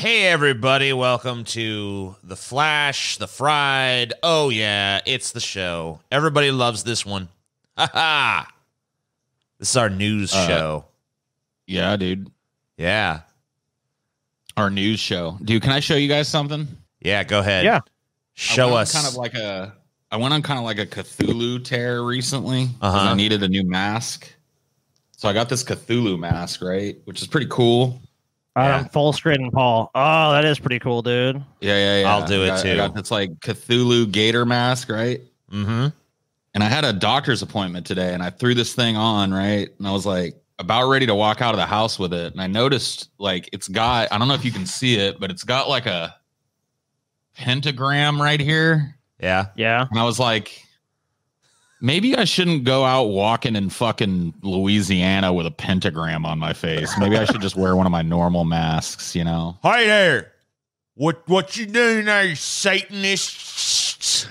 Hey, everybody. Welcome to The Flash, The Fried. Oh, yeah, it's the show. Everybody loves this one. Ha ha. This is our news show. Yeah, dude. Yeah. Our news show. Dude, can I show you guys something? Yeah, go ahead. Yeah. Show us. I went on kind of like a Cthulhu tear recently. I needed a new mask. So I got this Cthulhu mask, right? Which is pretty cool. Full screen, Paul. Oh, that is pretty cool, dude. Yeah. I'll do it too. I got this like Cthulhu gator mask, right? Mm-hmm. And I had a doctor's appointment today, and I threw this thing on, right? And I was like about ready to walk out of the house with it. And I noticed like it's got, I don't know if you can see it, but it's got like a pentagram right here. Yeah. And I was like, maybe I shouldn't go out walking in fucking Louisiana with a pentagram on my face. Maybe I should just wear one of my normal masks, you know? Hey there. What you doing there, Satanists?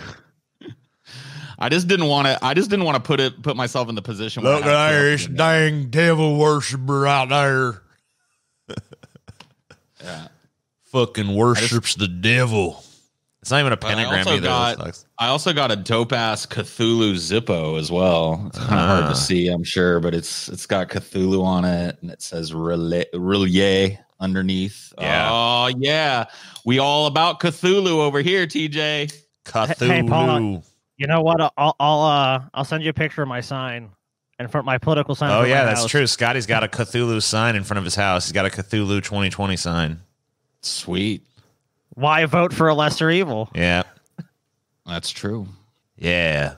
I just didn't want to put myself in the position where Look there, this dang devil worshiper out there. Yeah. Fucking worships the devil. It's not even a pentagram either. I also got a dope ass Cthulhu Zippo as well. It's kind of hard to see, I'm sure, but it's got Cthulhu on it, and it says Relie underneath. Yeah. Oh yeah, we all about Cthulhu over here, TJ. Cthulhu. Hey, Paul, you know what? I'll send you a picture of my sign in front of my political sign. Oh yeah, that's true. Scotty's got a Cthulhu sign in front of his house. He's got a Cthulhu 2020 sign. Sweet. Why vote for a lesser evil? Yeah. That's true. Yeah.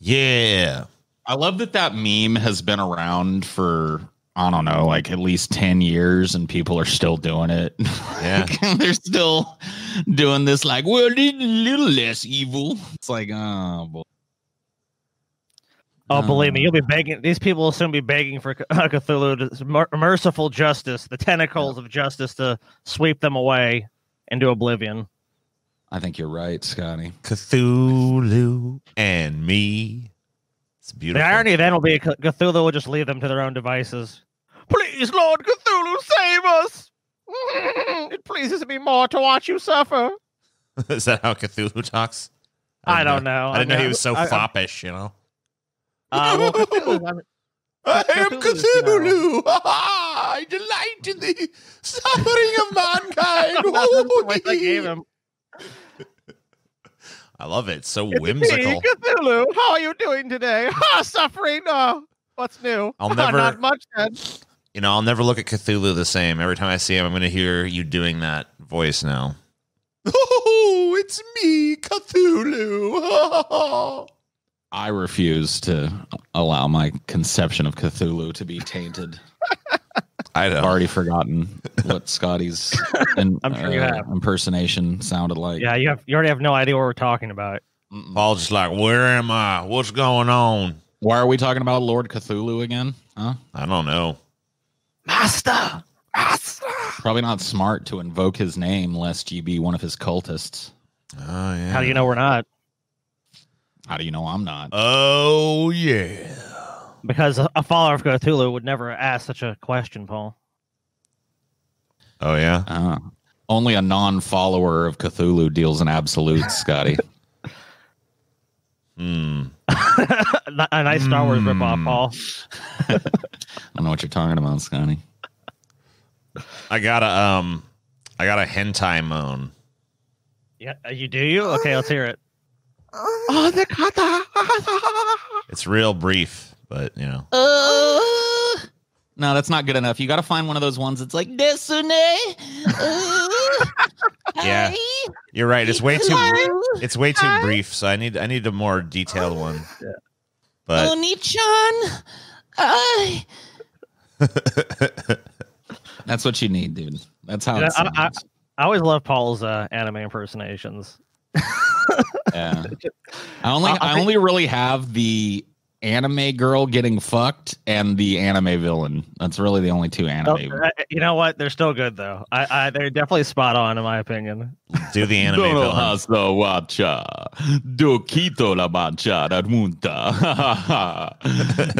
I love that meme has been around for, I don't know, like at least 10 years and people are still doing it. Yeah. They're still doing this like, well, it's a little less evil. It's like, oh, boy. Oh, believe me, you'll be begging. These people will soon be begging for Cthulhu, merciful justice, the tentacles of justice to sweep them away into oblivion. I think you're right, Scotty. Cthulhu and me. It's beautiful. The irony then will be Cthulhu will just leave them to their own devices. Please, Lord Cthulhu, save us! It pleases me more to watch you suffer. Is that how Cthulhu talks? I don't know. I didn't know he was so foppish, you know? Well, I am Cthulhu. I delight in the suffering of mankind. I gave him. I love it. It's so whimsical. Cthulhu, how are you doing today? Suffering. What's new? Not much, then. You know, I'll never look at Cthulhu the same. Every time I see him, I'm going to hear you doing that voice now. Oh, it's me, Cthulhu. I refuse to allow my conception of Cthulhu to be tainted. I've already forgotten what Scotty's I'm sure you have. impersonation sounded like. Yeah, you already have no idea what we're talking about. Paul's just like, where am I? What's going on? Why are we talking about Lord Cthulhu again? Huh? I don't know. Master. Probably not smart to invoke his name lest you be one of his cultists. Oh, yeah. How do you know we're not? How do you know I'm not? Oh, yeah. Because a follower of Cthulhu would never ask such a question, Paul. Oh, yeah? Only a non-follower of Cthulhu deals in absolutes, Scotty. A nice Star Wars ripoff, Paul. I don't know what you're talking about, Scotty. I got a hentai moan. Yeah, you do? Okay, let's hear it. It's real brief, but, you know. No, that's not good enough. You got to find one of those ones that's like, Desune. Yeah, you're right. It's way too brief, so I need a more detailed one. Yeah. But Oni-chan. That's what you need, dude. That's how it sounds. I always love Paul's anime impersonations. Yeah. I only really have the anime girl getting fucked and the anime villain. That's really the only two anime. You know what? They're still good though. They're definitely spot on in my opinion. Do the anime villain. Dokito la mancha da munta.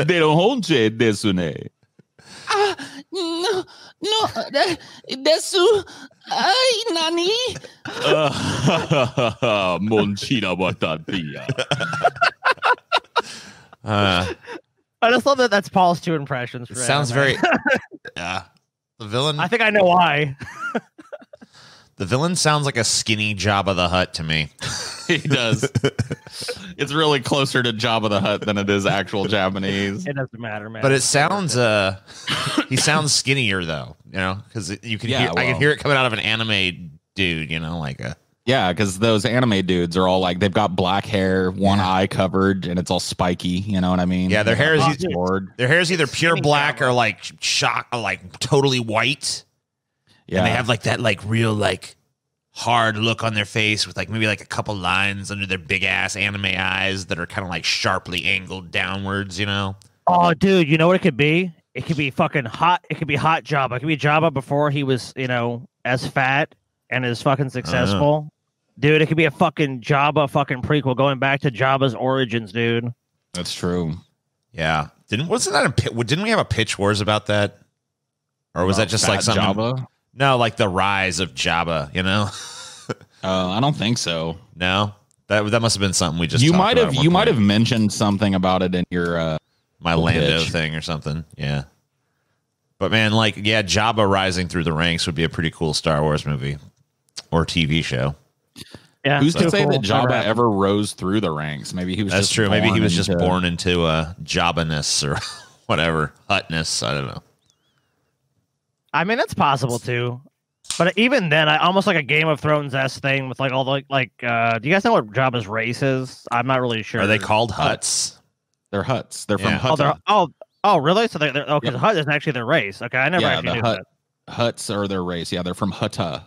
De honche desune. No, desu. Nani? Monchita batatia. I just love that that's Paul's 2 impressions. It sounds very. Yeah. The villain. I think I know why. The villain sounds like a skinny Jabba the Hutt to me. He does. It's really closer to Jabba the Hutt than it is actual Japanese. It doesn't matter, man. But it sounds. He sounds skinnier though, you know, because you can hear. I can hear it coming out of an anime dude, you know, like a. Yeah, because those anime dudes are all like they've got black hair, one eye covered, and it's all spiky. You know what I mean? Yeah, their hair is their hair is either pure black or like like totally white. Yeah, and they have like that like real like hard look on their face with like maybe like a couple lines under their big ass anime eyes that are kind of like sharply angled downwards. You know? Oh, dude, you know what it could be? It could be fucking hot. It could be hot Jabba. It could be Jabba before he was, you know, as fat and as fucking successful. Dude, it could be a fucking Jabba fucking prequel going back to Jabba's origins, dude. That's true. Yeah. Didn't we have a pitch wars about that? Or was that just like something? Jabba? No, like the rise of Jabba, you know? I don't think so. No. That must have been something we just you might have mentioned something about it in your my Lando thing or something. Yeah. But man, like Jabba rising through the ranks would be a pretty cool Star Wars movie or TV show. Yeah, who's to say that Jabba ever rose through the ranks? Maybe he was. That's true. Maybe he was just born into Jabba-ness or whatever, Huttness. I don't know. I mean, that's possible too. But even then, I almost like a Game of Thrones-esque thing with like all the do you guys know what Jabba's race is? I'm not really sure. Are they called Hutts? They're Hutts. They're from Hutta. Oh, really? So they're because Hutt is actually their race. Okay, I never actually knew that. Hutts are their race. Yeah, they're from Hutta.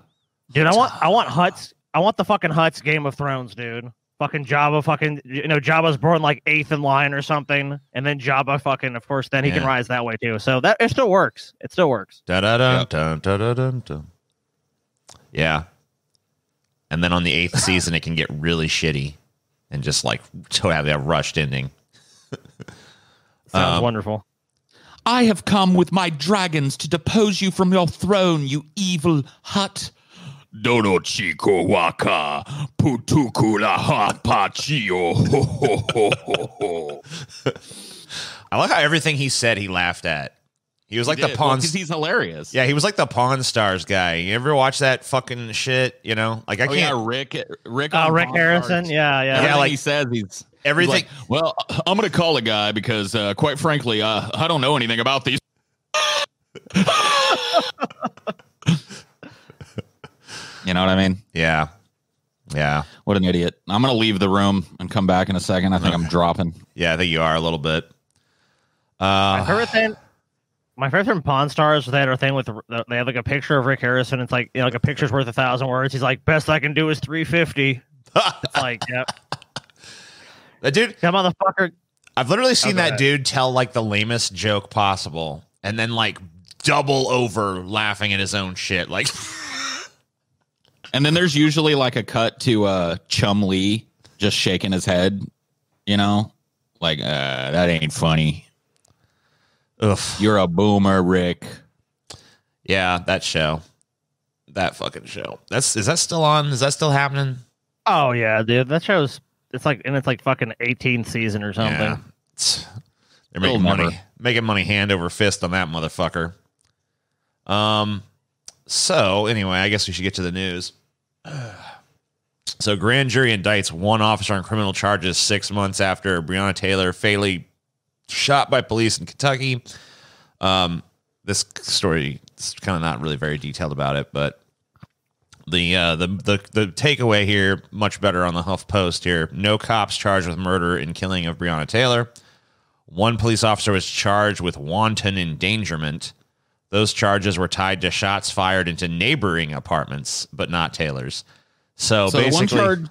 Dude, I want Hutts. I want the fucking Hutts Game of Thrones, dude. Fucking Jabba, fucking, you know, Jabba's born like 8th in line or something, and then Jabba fucking, of course, then he can rise that way too. So that it still works. It still works. Da da da da da da da. Yeah. And then on the 8th season, it can get really shitty, and just like to have that rushed ending. Sounds wonderful. I have come with my dragons to depose you from your throne, you evil Hutt. Dodo chico waka putukula hapachio. I like how everything he said he laughed at. He was like the Pawn. Because he's hilarious. Yeah, he was like the Pawn Stars guy. You ever watch that fucking shit? You know, like I can't. Yeah, Rick Harrison. Yeah. Like he says, he's everything. He's like, well, I'm gonna call a guy because, quite frankly, I don't know anything about these. You know what I mean? Yeah. Yeah. What an idiot. I'm going to leave the room and come back in a second. I think I'm dropping. Yeah, I think you are a little bit. My favorite thing from Pawn Stars, they had a thing with, they have like a picture of Rick Harrison. It's like, you know, like a picture's worth 1,000 words. He's like, best I can do is 350. It's like, yep. That dude. That motherfucker. I've literally seen that dude tell like the lamest joke possible and then like double over laughing at his own shit. Like, and then there's usually like a cut to Chum Lee just shaking his head, you know, like that ain't funny. Ugh. You're a boomer, Rick. Yeah, that show, that fucking show. Is that still on? Is that still happening? Oh yeah, dude. That show's it's like fucking 18th season or something. Yeah. They're making money hand over fist on that motherfucker. So anyway, I guess we should get to the news. So grand jury indicts one officer on criminal charges 6 months after Breonna Taylor fatally shot by police in Kentucky. This story is kind of not really very detailed about it, but the takeaway here, much better on the HuffPost here. No cops charged with murder and killing of Breonna Taylor. One police officer was charged with wanton endangerment. Those charges were tied to shots fired into neighboring apartments, but not Taylor's. So basically,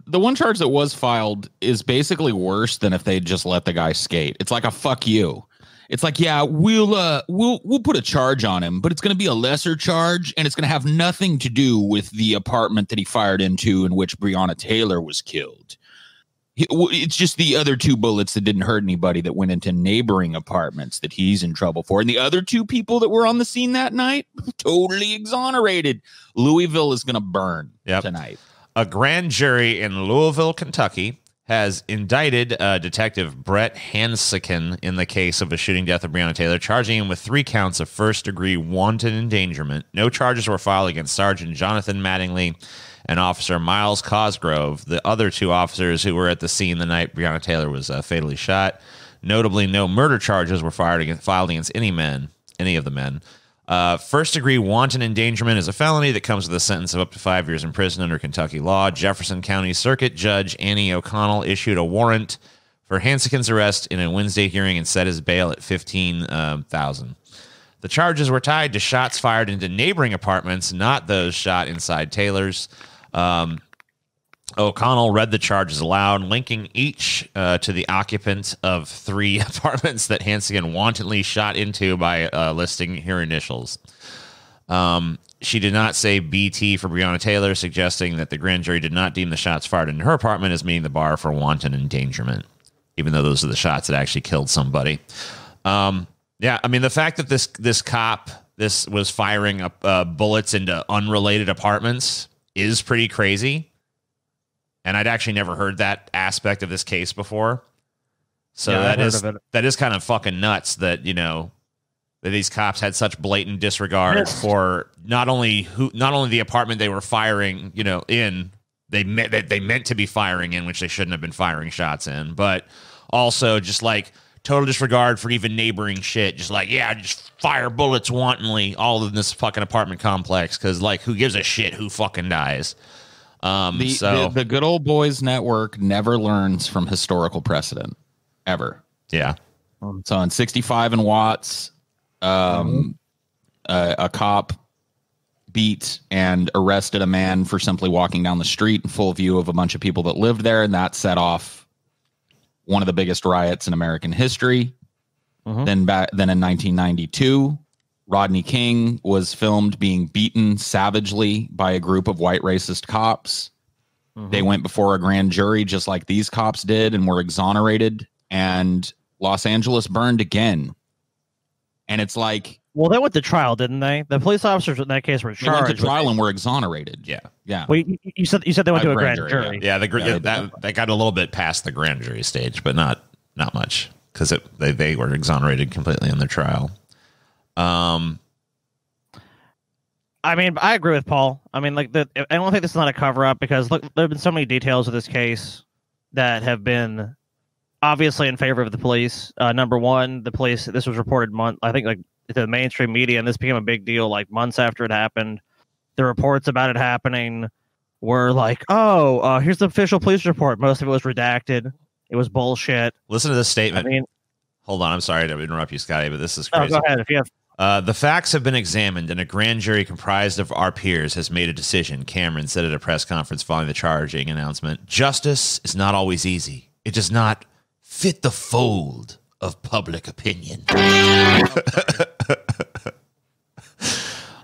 the one charge that was filed is basically worse than if they just let the guy skate. It's like a fuck you. It's like, yeah, we'll put a charge on him, but it's going to be a lesser charge, and it's going to have nothing to do with the apartment that he fired into in which Breonna Taylor was killed. It's just the other 2 bullets that didn't hurt anybody that went into neighboring apartments that he's in trouble for. And the other 2 people that were on the scene that night, totally exonerated. Louisville is going to burn tonight. A grand jury in Louisville, Kentucky, has indicted Detective Brett Hansiken in the case of a shooting death of Breonna Taylor, charging him with 3 counts of first-degree wanton endangerment. No charges were filed against Sergeant Jonathan Mattingly and Officer Miles Cosgrove, the other 2 officers who were at the scene the night Breonna Taylor was fatally shot. Notably, no murder charges were filed against any of the men. First-degree wanton endangerment is a felony that comes with a sentence of up to 5 years in prison under Kentucky law. Jefferson County Circuit Judge Annie O'Connell issued a warrant for Hansiken's arrest in a Wednesday hearing and set his bail at $15,000. The charges were tied to shots fired into neighboring apartments, not those shot inside Taylor's. O'Connell read the charges aloud, linking each to the occupant of 3 apartments that Hansiken wantonly shot into by listing her initials. She did not say BT for Breonna Taylor, suggesting that the grand jury did not deem the shots fired into her apartment as meeting the bar for wanton endangerment, even though those are the shots that actually killed somebody. Yeah, I mean, the fact that this cop was firing bullets into unrelated apartments is pretty crazy. And I'd actually never heard that aspect of this case before. So that is kind of fucking nuts that, that these cops had such blatant disregard for not only the apartment they were firing, in, they meant to be firing in, which they shouldn't have been firing shots in, but also just like total disregard for even neighboring shit. Just like, just fire bullets wantonly all in this fucking apartment complex. Cause like, who gives a shit who fucking dies? The good old boys network never learns from historical precedent ever. Yeah. So in 65 and Watts, a cop beat and arrested a man for simply walking down the street in full view of a bunch of people that lived there. And that set off one of the biggest riots in American history. Then in 1992, Rodney King was filmed being beaten savagely by a group of white racist cops. They went before a grand jury just like these cops did and were exonerated. And Los Angeles burned again. And it's like... Well, they went to trial, didn't they? The police officers in that case were charged. They went to trial and were exonerated. Yeah. Well, you said they went to a grand jury. Yeah, that got a little bit past the grand jury stage, but not much because they were exonerated completely in their trial. I mean, I agree with Paul. I mean, like, I don't think this is not a cover up because look, there have been so many details of this case that have been obviously in favor of the police. Number one, the police. This was reported I think, like to the mainstream media, and this became a big deal like months after it happened. The reports about it happening were like, here's the official police report. Most of it was redacted. It was bullshit. Listen to this statement. I mean, hold on. I'm sorry to interrupt you, Scotty, but this is crazy. Go ahead if you have. The facts have been examined, and a grand jury comprised of our peers has made a decision, Cameron said at a press conference following the charging announcement. Justice is not always easy. It does not fit the fold of public opinion.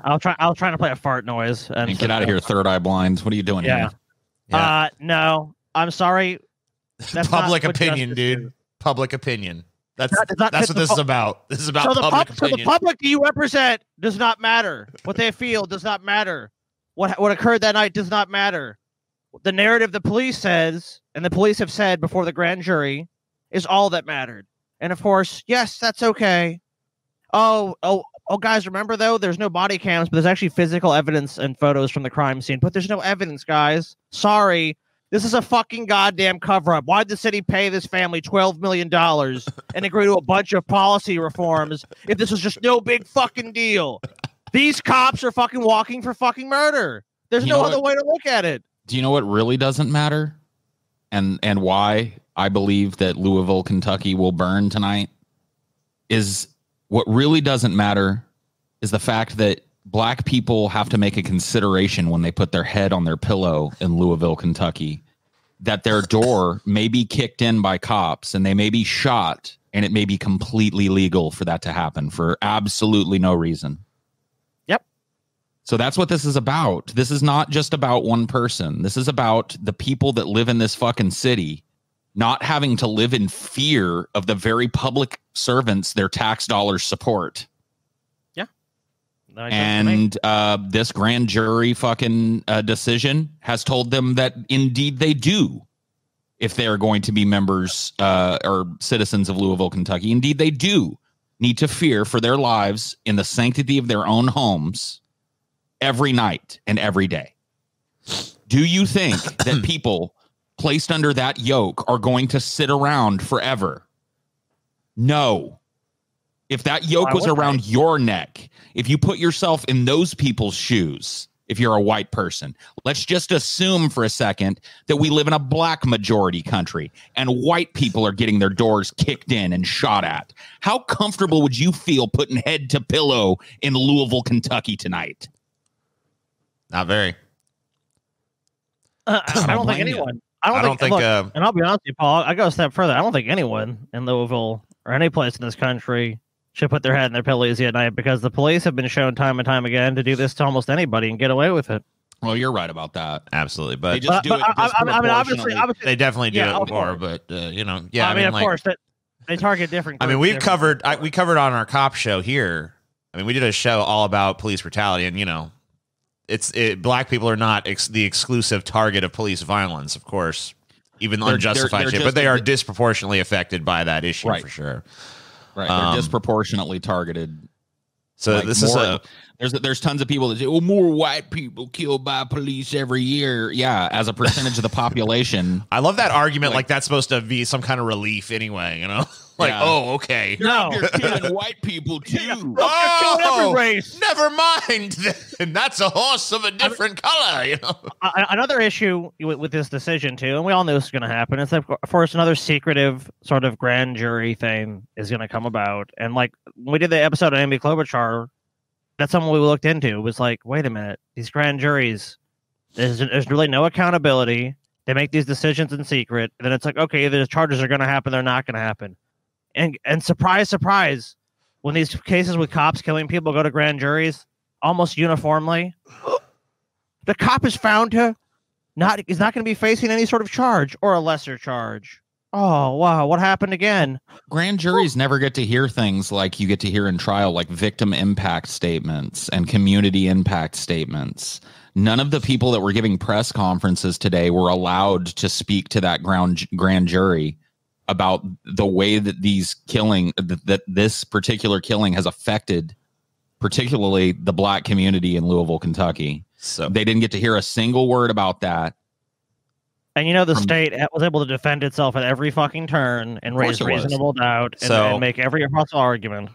I'll try to play a fart noise. And get out of here, Third Eye Blinds. What are you doing here? Yeah. No, I'm sorry. That's public opinion, dude. Is. Public opinion. That's what this is about. This is about public opinion. So the public you represent does not matter. What they feel does not matter. What occurred that night does not matter. The narrative the police says, and the police have said before the grand jury, is all that mattered. And of course, yes, that's okay. Oh, guys, remember though, there's no body cams, but there's actually physical evidence and photos from the crime scene. But there's no evidence, guys. Sorry. This is a fucking goddamn cover-up. Why'd the city pay this family $12 million and agree to a bunch of policy reforms if this was just no big fucking deal? These cops are fucking walking for fucking murder. There's no other way to look at it. Do you know what really doesn't matter? And why I believe that Louisville, Kentucky will burn tonight? Is what really doesn't matter is the fact that Black people have to make a consideration when they put their head on their pillow in Louisville, Kentucky, that their door may be kicked in by cops and they may be shot, and it may be completely legal for that to happen for absolutely no reason. Yep. So that's what this is about. This is not just about one person. This is about the people that live in this fucking city not having to live in fear of the very public servants their tax dollars support. Yeah. And this grand jury fucking decision has told them that indeed they do. If they are going to be members or citizens of Louisville, Kentucky, indeed they do need to fear for their lives in the sanctity of their own homes every night and every day. Do you think that people placed under that yoke are going to sit around forever? No. If that yoke was around your neck, if you put yourself in those people's shoes, if you're a white person, let's just assume for a second that we live in a black majority country and white people are getting their doors kicked in and shot at. How comfortable would you feel putting head to pillow in Louisville, Kentucky tonight? Not very. I don't think anyone. I don't think. Look, and I'll be honest with you, Paul. I go a step further. I don't think anyone in Louisville or any place in this country should put their head in their pillow easy at night, because the police have been shown time and time again to do this to almost anybody and get away with it. Well, you're right about that. Absolutely, but they just do it. I mean, obviously, they definitely do it more. But you know, yeah. I mean, of course, that they target different. I mean, we covered on our cop show here. I mean, we did a show all about police brutality, and you know, black people are not the exclusive target of police violence, of course, even unjustified shit, but they are disproportionately affected by that issue for sure. Right, they're disproportionately targeted. So like this there's tons of people that say, "Oh, more white people killed by police every year." Yeah, as a percentage of the population. I love that argument. Like that's supposed to be some kind of relief anyway. You know, like oh, okay, you're killing white people too. Yeah. Oh, you're killing every race. Never mind. Then that's a horse of a different color. You know, another issue with this decision too, and we all knew this was going to happen. Is that, of course, another secretive sort of grand jury thing is going to come about. And like when we did the episode of Amy Klobuchar, that's something we looked into. It was like, wait a minute, these grand juries, there's really no accountability. They make these decisions in secret. And then it's like, okay, either the charges are going to happen, they're not going to happen. And surprise, surprise, when these cases with cops killing people go to grand juries, almost uniformly, the cop is found to is not going to be facing any sort of charge or a lesser charge. Oh, wow. What happened again? Grand juries never get to hear things like you get to hear in trial, like victim impact statements and community impact statements. None of the people that were giving press conferences today were allowed to speak to that grand jury about the way that this particular killing has affected particularly the black community in Louisville, Kentucky. So they didn't get to hear a single word about that. And you know, the state was able to defend itself at every fucking turn and raise reasonable doubt and make every possible argument.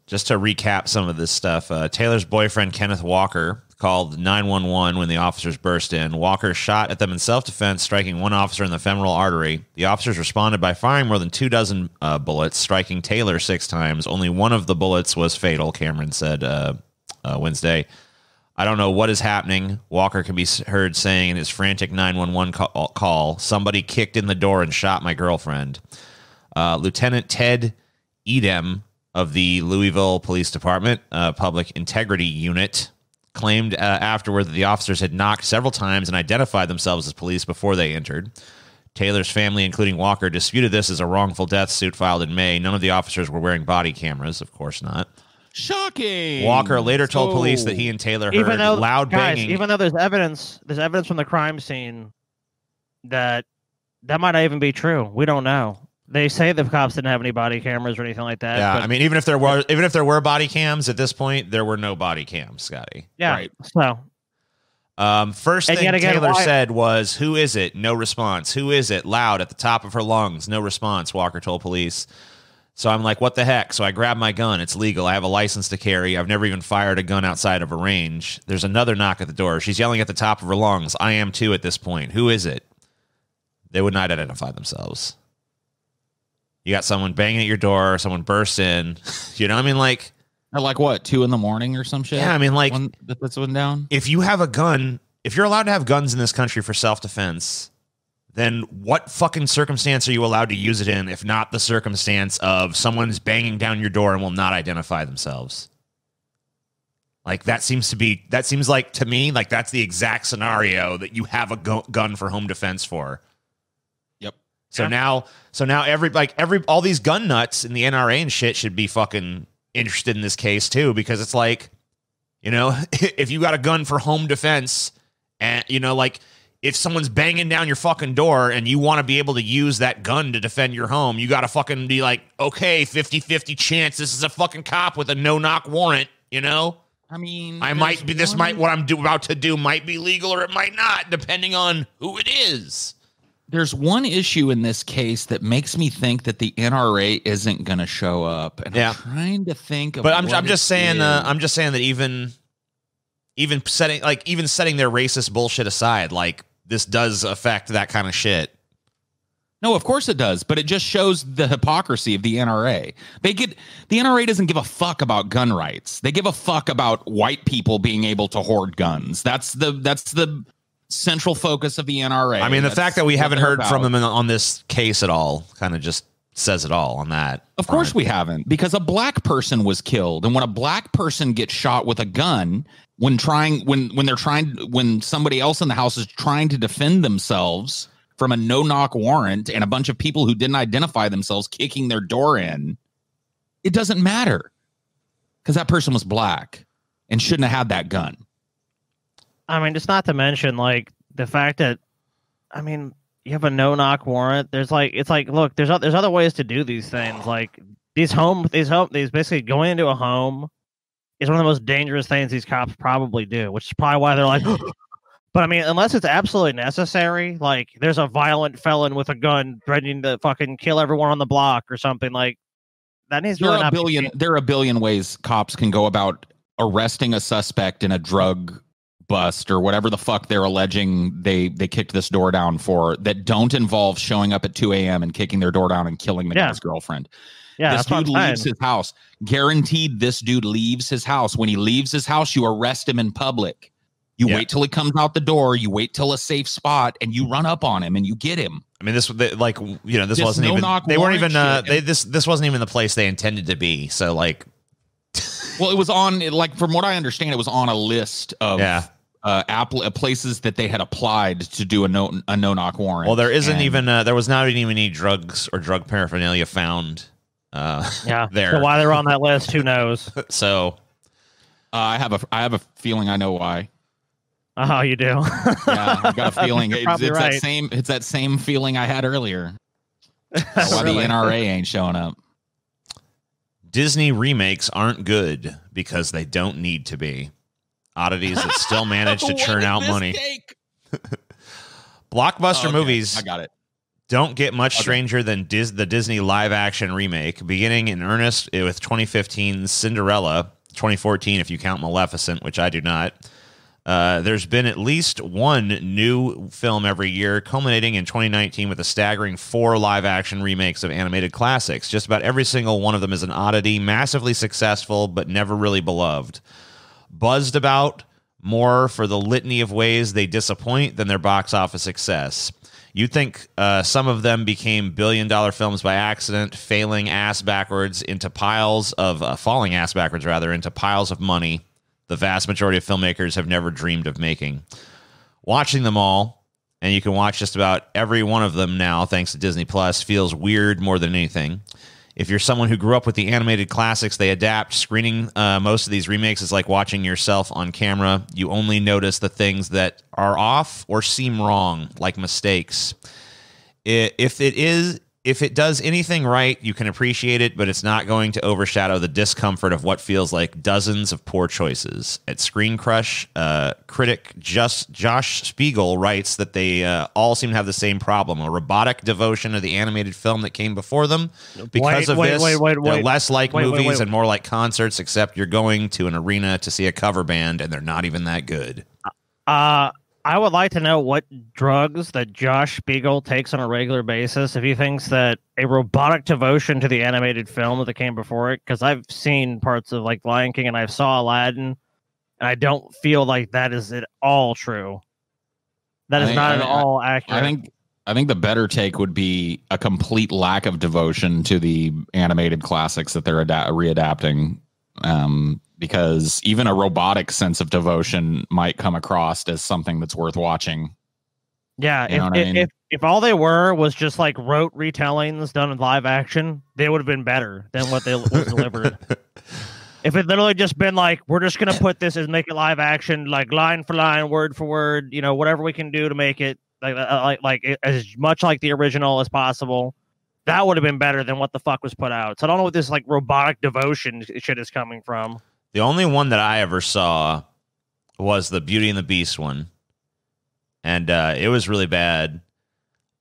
Just to recap some of this stuff, Taylor's boyfriend, Kenneth Walker, called 911 when the officers burst in. Walker shot at them in self-defense, striking one officer in the femoral artery. The officers responded by firing more than 24 bullets, striking Taylor 6 times. Only one of the bullets was fatal, Cameron said Wednesday. I don't know what is happening. Walker can be heard saying in his frantic 911 call, somebody kicked in the door and shot my girlfriend. Lieutenant Ted Edem of the Louisville Police Department, Public Integrity Unit, claimed afterward that the officers had knocked several times and identified themselves as police before they entered. Taylor's family, including Walker, disputed this as a wrongful death suit filed in May. None of the officers were wearing body cameras. Of course not. Shocking. Walker later told police that he and Taylor heard loud banging. Even though there's evidence from the crime scene that might not even be true. We don't know. They say the cops didn't have any body cameras or anything like that. Yeah, I mean, even if there were body cams at this point, there were no body cams, Scotty. Yeah. Right. So first thing Taylor said was, "Who is it?" No response. "Who is it?" Loud at the top of her lungs. No response. Walker told police. So I'm like, what the heck? So I grab my gun. It's legal. I have a license to carry. I've never even fired a gun outside of a range. There's another knock at the door. She's yelling at the top of her lungs. I am too at this point. Who is it? They would not identify themselves. You got someone banging at your door. Someone bursts in. You know what I mean? Like what, 2 a.m. or some shit? Yeah, I mean, like, that's one down. If you have a gun, if you're allowed to have guns in this country for self-defense, then what fucking circumstance are you allowed to use it in if not the circumstance of someone's banging down your door and will not identify themselves? Like, that seems like, to me, like, that's the exact scenario that you have a gun for home defense for. Yep. So now all these gun nuts in the NRA and shit should be fucking interested in this case too, because it's like, you know, if you got a gun for home defense and, you know, like if someone's banging down your fucking door and you want to be able to use that gun to defend your home, you got to fucking be like, okay, 50-50 chance this is a fucking cop with a no-knock warrant, you know? I mean, what I'm about to do might be legal or it might not, depending on who it is. There's one issue in this case that makes me think that the NRA isn't going to show up. And I'm trying to think of, but I'm just saying that even setting their racist bullshit aside, like this does affect that kind of shit. No, of course it does, but it just shows the hypocrisy of the NRA. The NRA doesn't give a fuck about gun rights. They give a fuck about white people being able to hoard guns. That's the central focus of the NRA. I mean, the fact that we haven't heard from them on this case at all kind of just says it all on that. Of course we haven't, because a black person was killed, and when a black person gets shot with a gun, when somebody else in the house is trying to defend themselves from a no-knock warrant and a bunch of people who didn't identify themselves kicking their door in, it doesn't matter because that person was black and shouldn't have had that gun. I mean, just not to mention like the fact that, I mean, you have a no-knock warrant. Look, there's other ways to do these things. Like these basically going into a home is one of the most dangerous things these cops probably do, which is probably why they're like, but I mean, unless it's absolutely necessary, like there's a violent felon with a gun threatening to fucking kill everyone on the block or something, like that needs there are a billion ways cops can go about arresting a suspect in a drug bust or whatever the fuck they're alleging they kicked this door down for, that don't involve showing up at 2 a.m. and kicking their door down and killing the guy's girlfriend. Yeah, this dude leaves his house. Guaranteed this dude leaves his house. When he leaves his house, you arrest him in public. You wait till he comes out the door. You wait till a safe spot, and you run up on him and you get him. I mean, this wasn't even. They weren't even. This wasn't even the place they intended to be. So like, well, it was on from what I understand, it was on a list of places that they had applied to do a no-knock warrant. Well, there was not even any drugs or drug paraphernalia found. There. So why they're on that list, who knows? So, I have a feeling I know why. Oh, you do? Yeah, I've got a feeling. It's right. that same feeling I had earlier. That's why the NRA ain't showing up. Disney remakes aren't good because they don't need to be. Oddities that still manage to churn out money. Blockbuster movies. I got it. Don't get much stranger than the Disney live-action remake, beginning in earnest with 2015's Cinderella, 2014 if you count Maleficent, which I do not. There's been at least one new film every year, culminating in 2019 with a staggering 4 live-action remakes of animated classics. Just about every single one of them is an oddity, massively successful, but never really beloved. Buzzed about more for the litany of ways they disappoint than their box office success. You'd think some of them became billion-dollar films by accident, falling ass backwards into piles of money the vast majority of filmmakers have never dreamed of making. Watching them all, and you can watch just about every one of them now thanks to Disney Plus, feels weird more than anything. If you're someone who grew up with the animated classics they adapt, screening most of these remakes is like watching yourself on camera. You only notice the things that are off or seem wrong, like mistakes. If it does anything right, you can appreciate it, but it's not going to overshadow the discomfort of what feels like dozens of poor choices. At Screen Crush, critic Josh Spiegel writes that they all seem to have the same problem: a robotic devotion to the animated film that came before them. Because of this, they're less like movies and more like concerts, except you're going to an arena to see a cover band, and they're not even that good. I would like to know what drugs that Josh Spiegel takes on a regular basis if he thinks that a robotic devotion to the animated film that came before it, because I've seen parts of like Lion King and I saw Aladdin, and I don't feel like that is at all true. That is not at all accurate. I think the better take would be a complete lack of devotion to the animated classics that they're readapting. Because even a robotic sense of devotion might come across as something that's worth watching. Yeah, You know what I mean? if all they were was just like rote retellings done in live action, they would have been better than what they was delivered. If it literally just been like, we're just gonna put this and make it live action, like line for line, word for word, you know, whatever we can do to make it like as much like the original as possible, that would have been better than what the fuck was put out. So I don't know what this like robotic devotion shit is coming from. The only one that I ever saw was the Beauty and the Beast one, and it was really bad.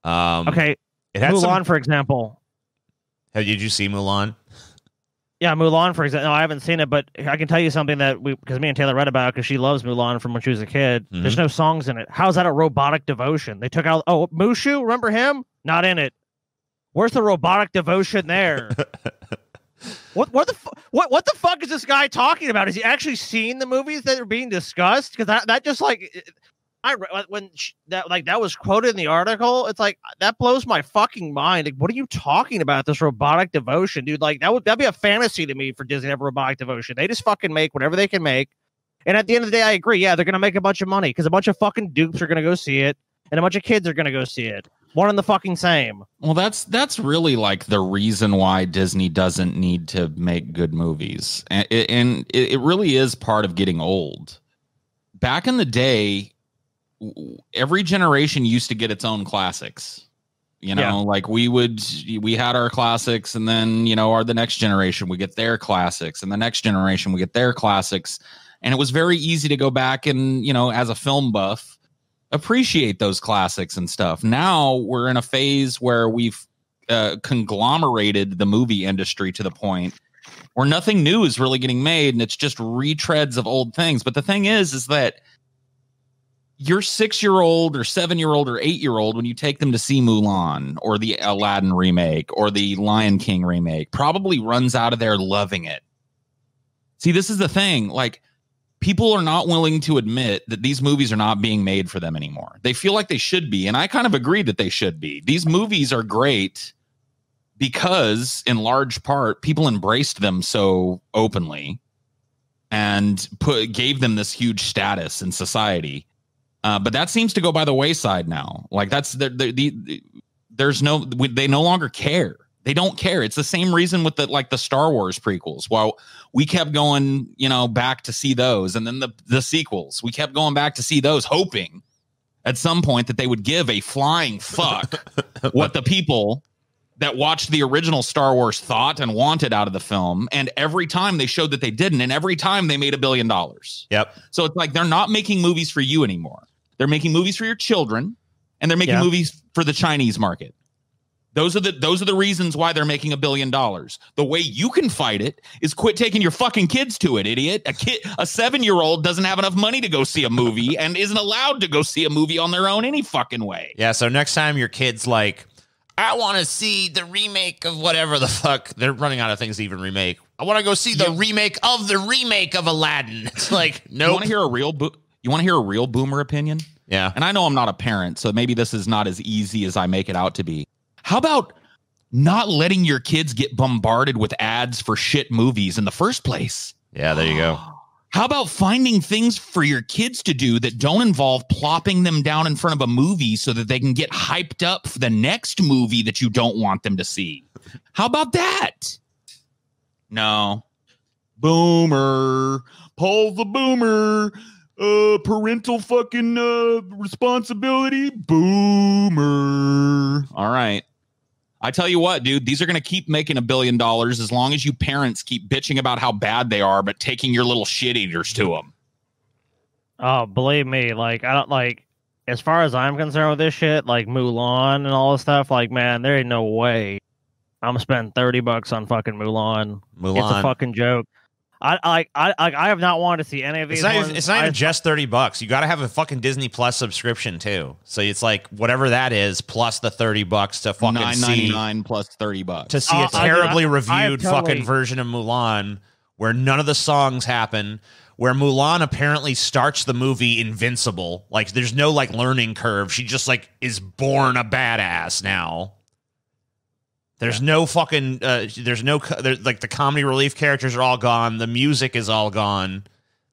Okay, it had Mulan, for example. Did you see Mulan? Yeah, Mulan, for example. No, I haven't seen it, but I can tell you something that because me and Taylor read about it because she loves Mulan from when she was a kid. Mm-hmm. There's no songs in it. How's that a robotic devotion? They took out, Mushu, remember him? Not in it. Where's the robotic devotion there? What the fuck is this guy talking about? Has he actually seen the movies that are being discussed? Because that just like that was quoted in the article. It's like that blows my fucking mind. Like, what are you talking about? This robotic devotion, dude? Like that'd be a fantasy to me for Disney to have a robotic devotion. They just fucking make whatever they can make. And at the end of the day, I agree. Yeah, they're gonna make a bunch of money because a bunch of fucking dupes are gonna go see it, and a bunch of kids are gonna go see it. One and the fucking same. Well, that's really like the reason why Disney doesn't need to make good movies, and it really is part of getting old. Back in the day, every generation used to get its own classics. You know, like we had our classics, and then the next generation would get their classics, and the next generation would get their classics, and it was very easy to go back and as a film buff, appreciate those classics and stuff. Now we're in a phase where we've conglomerated the movie industry to the point where nothing new is really getting made, and it's just retreads of old things. But the thing is that your 6-year-old or 7-year-old or 8-year-old, when you take them to see Mulan or the Aladdin remake or the Lion King remake, probably runs out of there loving it. See, this is the thing. Like, people are not willing to admit that these movies are not being made for them anymore. They feel like they should be, and I kind of agree that they should be. These movies are great because, in large part, people embraced them so openly and gave them this huge status in society. But that seems to go by the wayside now. Like they no longer care. They don't care. It's the same reason with the Star Wars prequels. Well, we kept going, back to see those, and then the sequels. We kept going back to see those, hoping at some point that they would give a flying fuck what the people that watched the original Star Wars thought and wanted out of the film. And every time they showed that they didn't, and every time they made $1 billion. Yep. So it's like they're not making movies for you anymore. They're making movies for your children, and they're making movies for the Chinese market. Those are the reasons why they're making $1 billion. The way you can fight it is quit taking your fucking kids to it, idiot. A 7-year-old doesn't have enough money to go see a movie and isn't allowed to go see a movie on their own any fucking way. Yeah, so next time your kid's like, I want to see the remake of whatever the fuck. They're running out of things to even remake. I want to go see the remake of Aladdin. It's like, nope. You want to hear a real boomer opinion? Yeah. And I know I'm not a parent, so maybe this is not as easy as I make it out to be. How about not letting your kids get bombarded with ads for shit movies in the first place? Yeah, there you go. How about finding things for your kids to do that don't involve plopping them down in front of a movie so that they can get hyped up for the next movie that you don't want them to see? How about that? No. Boomer. Paul's a boomer. Parental fucking responsibility. Boomer. All right. I tell you what, dude, these are going to keep making $1 billion as long as you parents keep bitching about how bad they are, but taking your little shit eaters to them. Oh, believe me, like, I don't like, as far as I'm concerned with this shit, like Mulan and all this stuff, like, man, there ain't no way I'm spending $30 on fucking Mulan. It's a fucking joke. I have not wanted to see any of these. It's not even just $30. You got to have a fucking Disney Plus subscription too. So it's like whatever that is plus the $30 to fucking $9.99 plus $30 to see a terribly reviewed fucking version of Mulan where none of the songs happen. Where Mulan apparently starts the movie invincible. Like there's no like learning curve. She just like is born a badass now. There's no fucking, like the comedy relief characters are all gone. The music is all gone.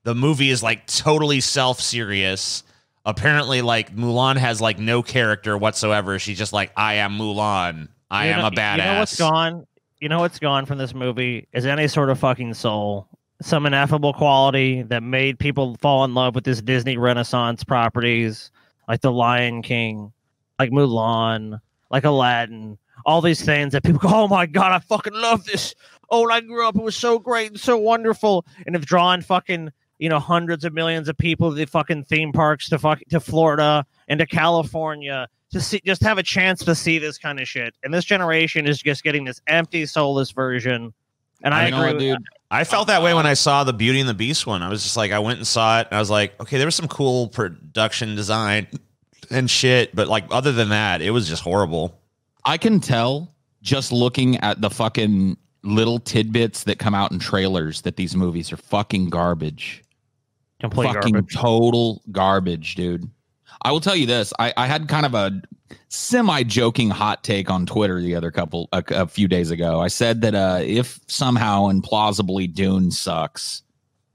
The movie is like totally self-serious. apparently like Mulan has like no character whatsoever. She's just like, I am Mulan. I am a badass. You know what's gone? You know what's gone from this movie is any sort of fucking soul. Some ineffable quality that made people fall in love with this Disney Renaissance properties like The Lion King, like Mulan, like Aladdin, all these things that people go, oh my God, I fucking love this. Oh, when I grew up, it was so great and so wonderful. And have drawn fucking, hundreds of millions of people to the fucking theme parks to Florida and to California to see, just have a chance to see this kind of shit. And this generation is just getting this empty, soulless version. And I agree with dude. I felt that way when I saw the Beauty and the Beast one. I was just like, I went and saw it, and I was like, okay, there was some cool production design and shit, but like other than that, it was just horrible. I can tell just looking at the fucking little tidbits that come out in trailers that these movies are fucking garbage. Complete fucking garbage. Total garbage, dude. I will tell you this. I had kind of a semi-joking hot take on Twitter a few days ago. I said that if somehow and plausibly Dune sucks,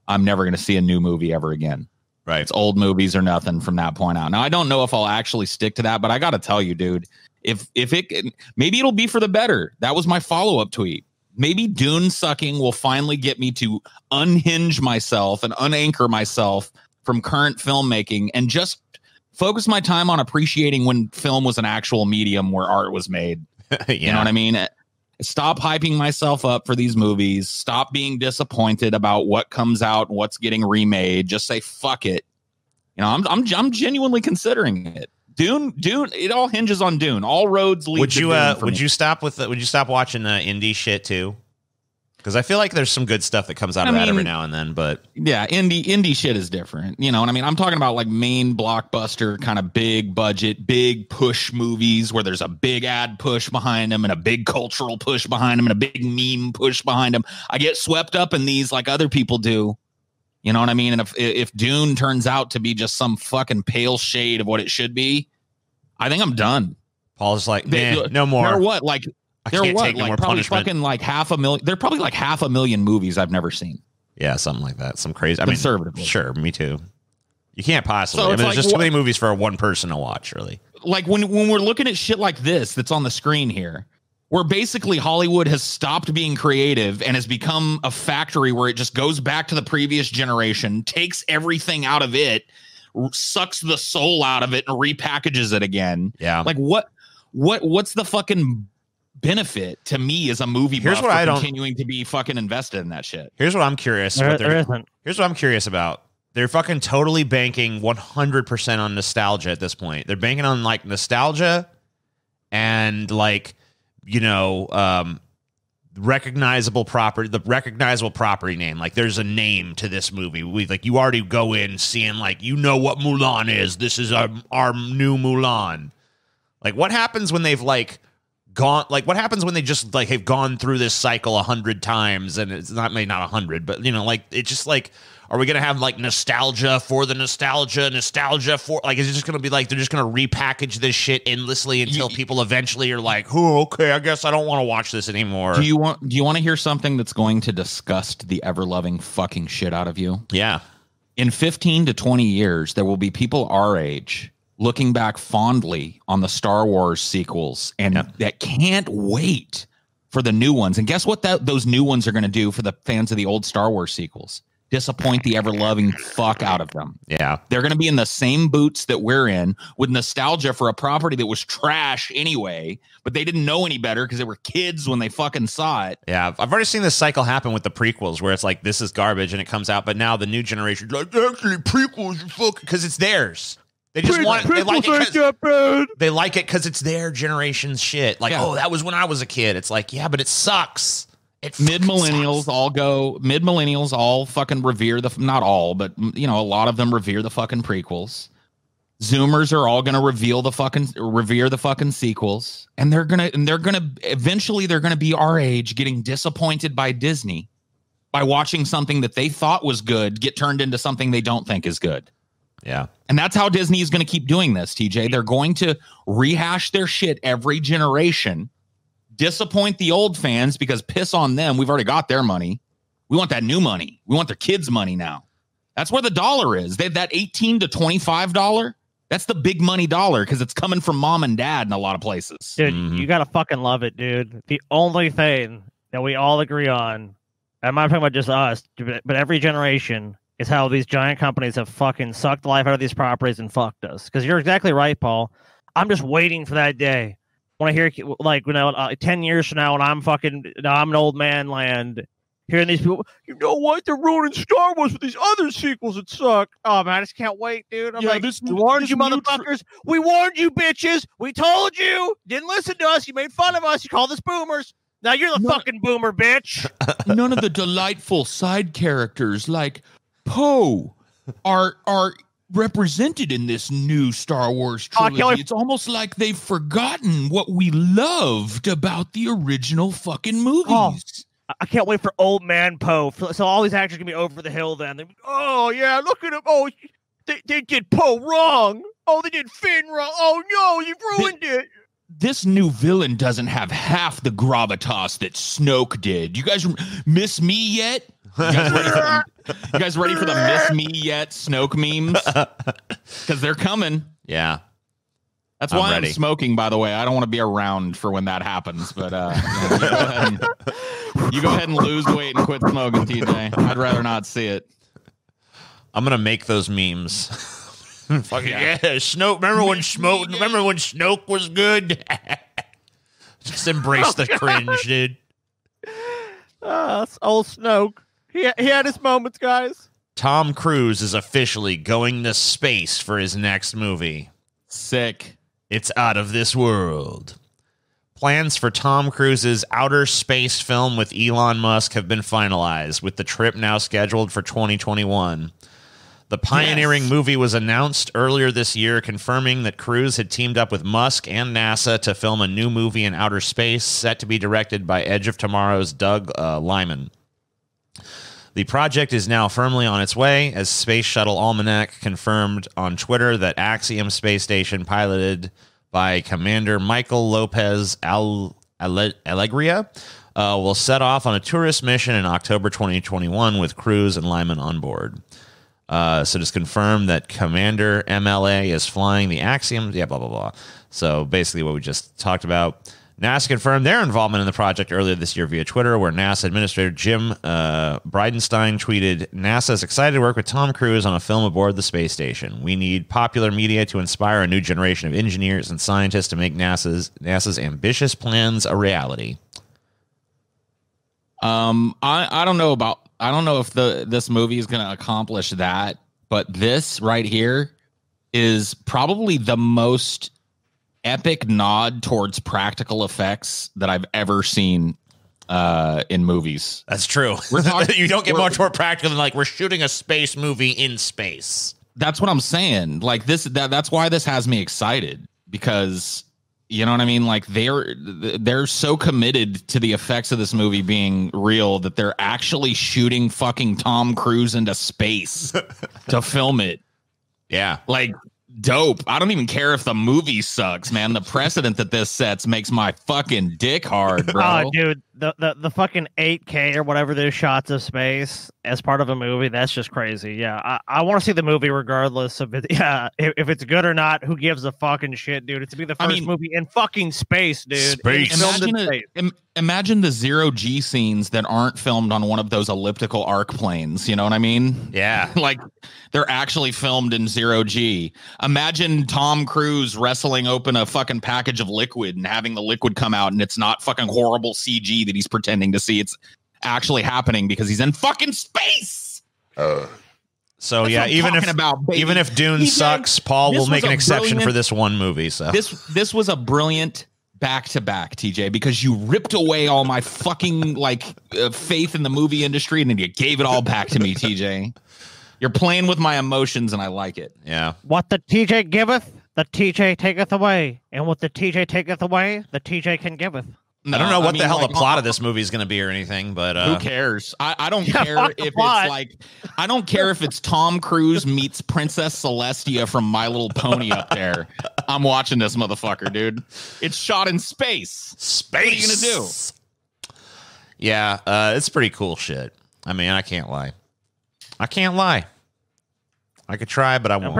I'm never going to see a new movie ever again. Right. It's old movies or nothing from that point out. Now, I don't know if I'll actually stick to that, but I got to tell you, dude, if it maybe it'll be for the better. That was my follow-up tweet. Maybe Dune sucking will finally get me to unhinge myself and unanchor myself from current filmmaking and just focus my time on appreciating when film was an actual medium where art was made. Yeah. You know what I mean? Stop hyping myself up for these movies. Stop being disappointed about what comes out and what's getting remade. Just say, fuck it. I'm genuinely considering it. Dune, it all hinges on Dune. All roads lead to Dune. Would you stop watching indie shit too? Because I feel like there's some good stuff that comes out of that every now and then, but yeah, indie shit is different. You know what I mean? I'm talking about like main blockbuster, kind of big budget, big push movies where there's a big ad push behind them and a big cultural push behind them and a big meme push behind them. I get swept up in these like other people do. You know what I mean? And if Dune turns out to be just some fucking pale shade of what it should be, I think I'm done. Paul's like, man, no more. They're what? Like, There what? like Probably punishment. fucking like 500,000. They're probably like 500,000 movies I've never seen. Yeah, something like that. Some crazy. Conservatively. Sure, me too. You can't possibly. So there's like, just too many movies for one person to watch, really. Like when we're looking at shit like this that's on the screen here, where basically Hollywood has stopped being creative and has become a factory where it just goes back to the previous generation, takes everything out of it, sucks the soul out of it, and repackages it again. Yeah. Like what's the fucking benefit to me as a movie buff for continuing to be fucking invested in that shit? Here's what I'm curious. There isn't. Here's what I'm curious about. They're fucking totally banking 100% on nostalgia at this point. They're banking on like nostalgia and like, recognizable property, the recognizable property name. Like there's a name to this movie. You already go in seeing like, what Mulan is. This is our new Mulan. Like what happens when they've like gone, like what happens when they just like have gone through this cycle 100 times and it's not 100, but it's just like, are we going to have like nostalgia for the nostalgia for like, is it just going to be like, they're just going to repackage this shit endlessly until people eventually are like, oh, okay, I guess I don't want to watch this anymore. Do you want to hear something that's going to disgust the ever-loving fucking shit out of you? Yeah. In 15 to 20 years, there will be people our age looking back fondly on the Star Wars sequels and that can't wait for the new ones. And guess what those new ones are going to do for the fans of the old Star Wars sequels? Disappoint the ever-loving fuck out of them. Yeah. They're going to be in the same boots that we're in with nostalgia for a property that was trash anyway, but they didn't know any better because they were kids when they fucking saw it. Yeah. I've already seen this cycle happen with the prequels where it's like, this is garbage and it comes out, but now the new generation is like, actually, prequels, fuck, because it's theirs. They just want it. They like it because it's their generation's shit. Like, oh, that was when I was a kid. It's like, yeah, but it sucks. Mid-millennials all fucking revere not all, but a lot of them revere the fucking prequels. Zoomers are all going to revere the fucking sequels, and they're going to eventually be our age getting disappointed by Disney by watching something that they thought was good get turned into something they don't think is good. Yeah. And that's how Disney is going to keep doing this, TJ. They're going to rehash their shit every generation, disappoint the old fans because piss on them. We've already got their money. We want that new money. We want their kids' money now. That's where the dollar is. That $18 to $25 That's the big money dollar because it's coming from mom and dad in a lot of places. Dude, you gotta fucking love it, dude. The only thing that we all agree on, I'm not talking about just us, but every generation, is how these giant companies have fucking sucked the life out of these properties and fucked us. Because you're exactly right, Paul. I'm just waiting for that day. When I hear, like, 10 years from now, when I'm an old man land, hearing these people, you know what? They're ruining Star Wars with these other sequels that suck. Oh, man, I just can't wait, dude. I'm we warned you, motherfuckers. We warned you, bitches. We told you. Didn't listen to us. You made fun of us. You called us boomers. Now you're the fucking boomer, bitch. None of the delightful side characters like Poe are represented in this new Star Wars trilogy. It's almost like they've forgotten what we loved about the original fucking movies. Oh. I can't wait for old man Poe. So all these actors are going to be over the hill then. Oh, yeah, look at him. Oh, they did Poe wrong. Oh, they did Finn wrong. Oh, no, you've ruined it. This new villain doesn't have half the gravitas that Snoke did. You guys miss me yet? You guys ready for the miss me yet Snoke memes? Because they're coming. Yeah. That's why I'm smoking, by the way. I don't want to be around for when that happens. But you go ahead and lose weight and quit smoking, TJ. I'd rather not see it. I'm gonna make those memes. Fucking yeah, Snoke. Remember when Snoke was good? Just embrace the cringe, dude. It's old Snoke. He had his moments, guys. Tom Cruise is officially going to space for his next movie. Sick. It's out of this world. Plans for Tom Cruise's outer space film with Elon Musk have been finalized, with the trip now scheduled for 2021. The pioneering movie was announced earlier this year, confirming that Cruise had teamed up with Musk and NASA to film a new movie in outer space, set to be directed by Edge of Tomorrow's Doug Liman. The project is now firmly on its way, as Space Shuttle Almanac confirmed on Twitter that Axiom Space Station, piloted by Commander Michael Lopez Alegria, will set off on a tourist mission in October 2021 with Cruise and Lyman on board. So just confirm that Commander MLA is flying the Axiom. Yeah, blah, blah, blah. So basically what we just talked about. NASA confirmed their involvement in the project earlier this year via Twitter, where NASA Administrator Jim Bridenstine tweeted, NASA is excited to work with Tom Cruise on a film aboard the space station. We need popular media to inspire a new generation of engineers and scientists to make NASA's ambitious plans a reality. I don't know if this movie is going to accomplish that, but this right here is probably the most epic nod towards practical effects that I've ever seen in movies. That's true. You don't get much more practical than like we're shooting a space movie in space. That's what I'm saying. Like that's why this has me excited, because you know what I mean? Like they're so committed to the effects of this movie being real that they're actually shooting fucking Tom Cruise into space to film it. Yeah. Like, dope. I don't even care if the movie sucks, man. The precedent that this sets makes my fucking dick hard, bro. Oh, dude, the fucking 8K or whatever those shots of space as part of a movie, that's just crazy. Yeah, I want to see the movie regardless of it. Yeah, if it's good or not, who gives a fucking shit, dude? It's to be the first movie in fucking space, dude. Space. Imagine the zero-G scenes that aren't filmed on one of those elliptical arc planes. You know what I mean? Yeah. Like, they're actually filmed in zero-G. Imagine Tom Cruise wrestling open a fucking package of liquid and having the liquid come out, and it's not fucking horrible CG that he's pretending to see. It's actually happening because he's in fucking space. So yeah, even if Dune sucks, Paul will make an exception for this one movie. So this was a brilliant back-to-back, TJ, because you ripped away all my fucking faith in the movie industry, and then you gave it all back to me, TJ. You're playing with my emotions, and I like it. Yeah. What the TJ giveth, the TJ taketh away, and what the TJ taketh away, the TJ can giveth. No, I don't know what the hell the plot of this movie is going to be or anything, but who cares? I don't care if it's like, I don't care if it's Tom Cruise meets Princess Celestia from My Little Pony up there. I'm watching this motherfucker, dude. It's shot in space. Space. What are you gonna do? Yeah, it's pretty cool shit. I mean, I can't lie. I could try, but I won't.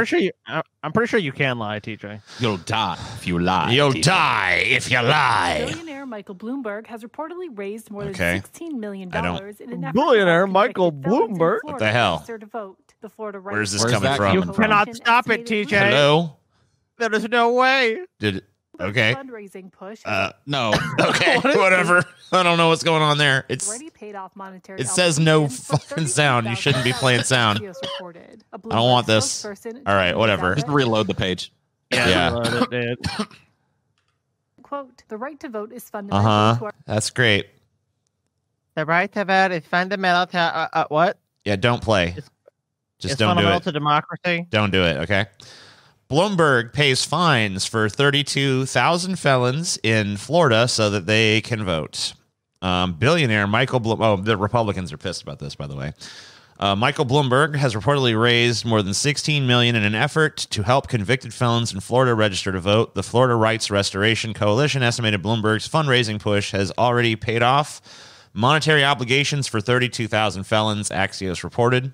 I'm pretty sure you can lie, TJ. You'll die if you lie. You'll TJ. die if you lie. Billionaire Michael Bloomberg has reportedly raised more than Okay. $16 million I don't- in an effort Billionaire to help Michael convicted felons in Bloomberg? Florida What the hell? register to vote. The Florida Where's this Where's coming that from? You cannot stop it, TJ. Hello? There is no way. Did okay. Fundraising push No. Okay, whatever. I don't know what's going on there. It's already paid off monetary. it says no obligations for fucking sound. You shouldn't be playing sound. Axios reported. A I don't want Bloomberg this. spokesperson All right, told whatever. Just Outlet, reload the page. Yeah. quote, the right to vote is fundamental to our That's great. The right to vote is fundamental to what? Yeah, don't play. Just It's don't do fundamental it. to democracy. Don't do it, okay? Bloomberg pays fines for 32,000 felons in Florida so that they can vote. Billionaire Michael the Republicans are pissed about this, by the way. Michael Bloomberg has reportedly raised more than $16 million in an effort to help convicted felons in Florida register to vote. The Florida Rights Restoration Coalition estimated Bloomberg's fundraising push has already paid off monetary obligations for 32,000 felons, Axios reported.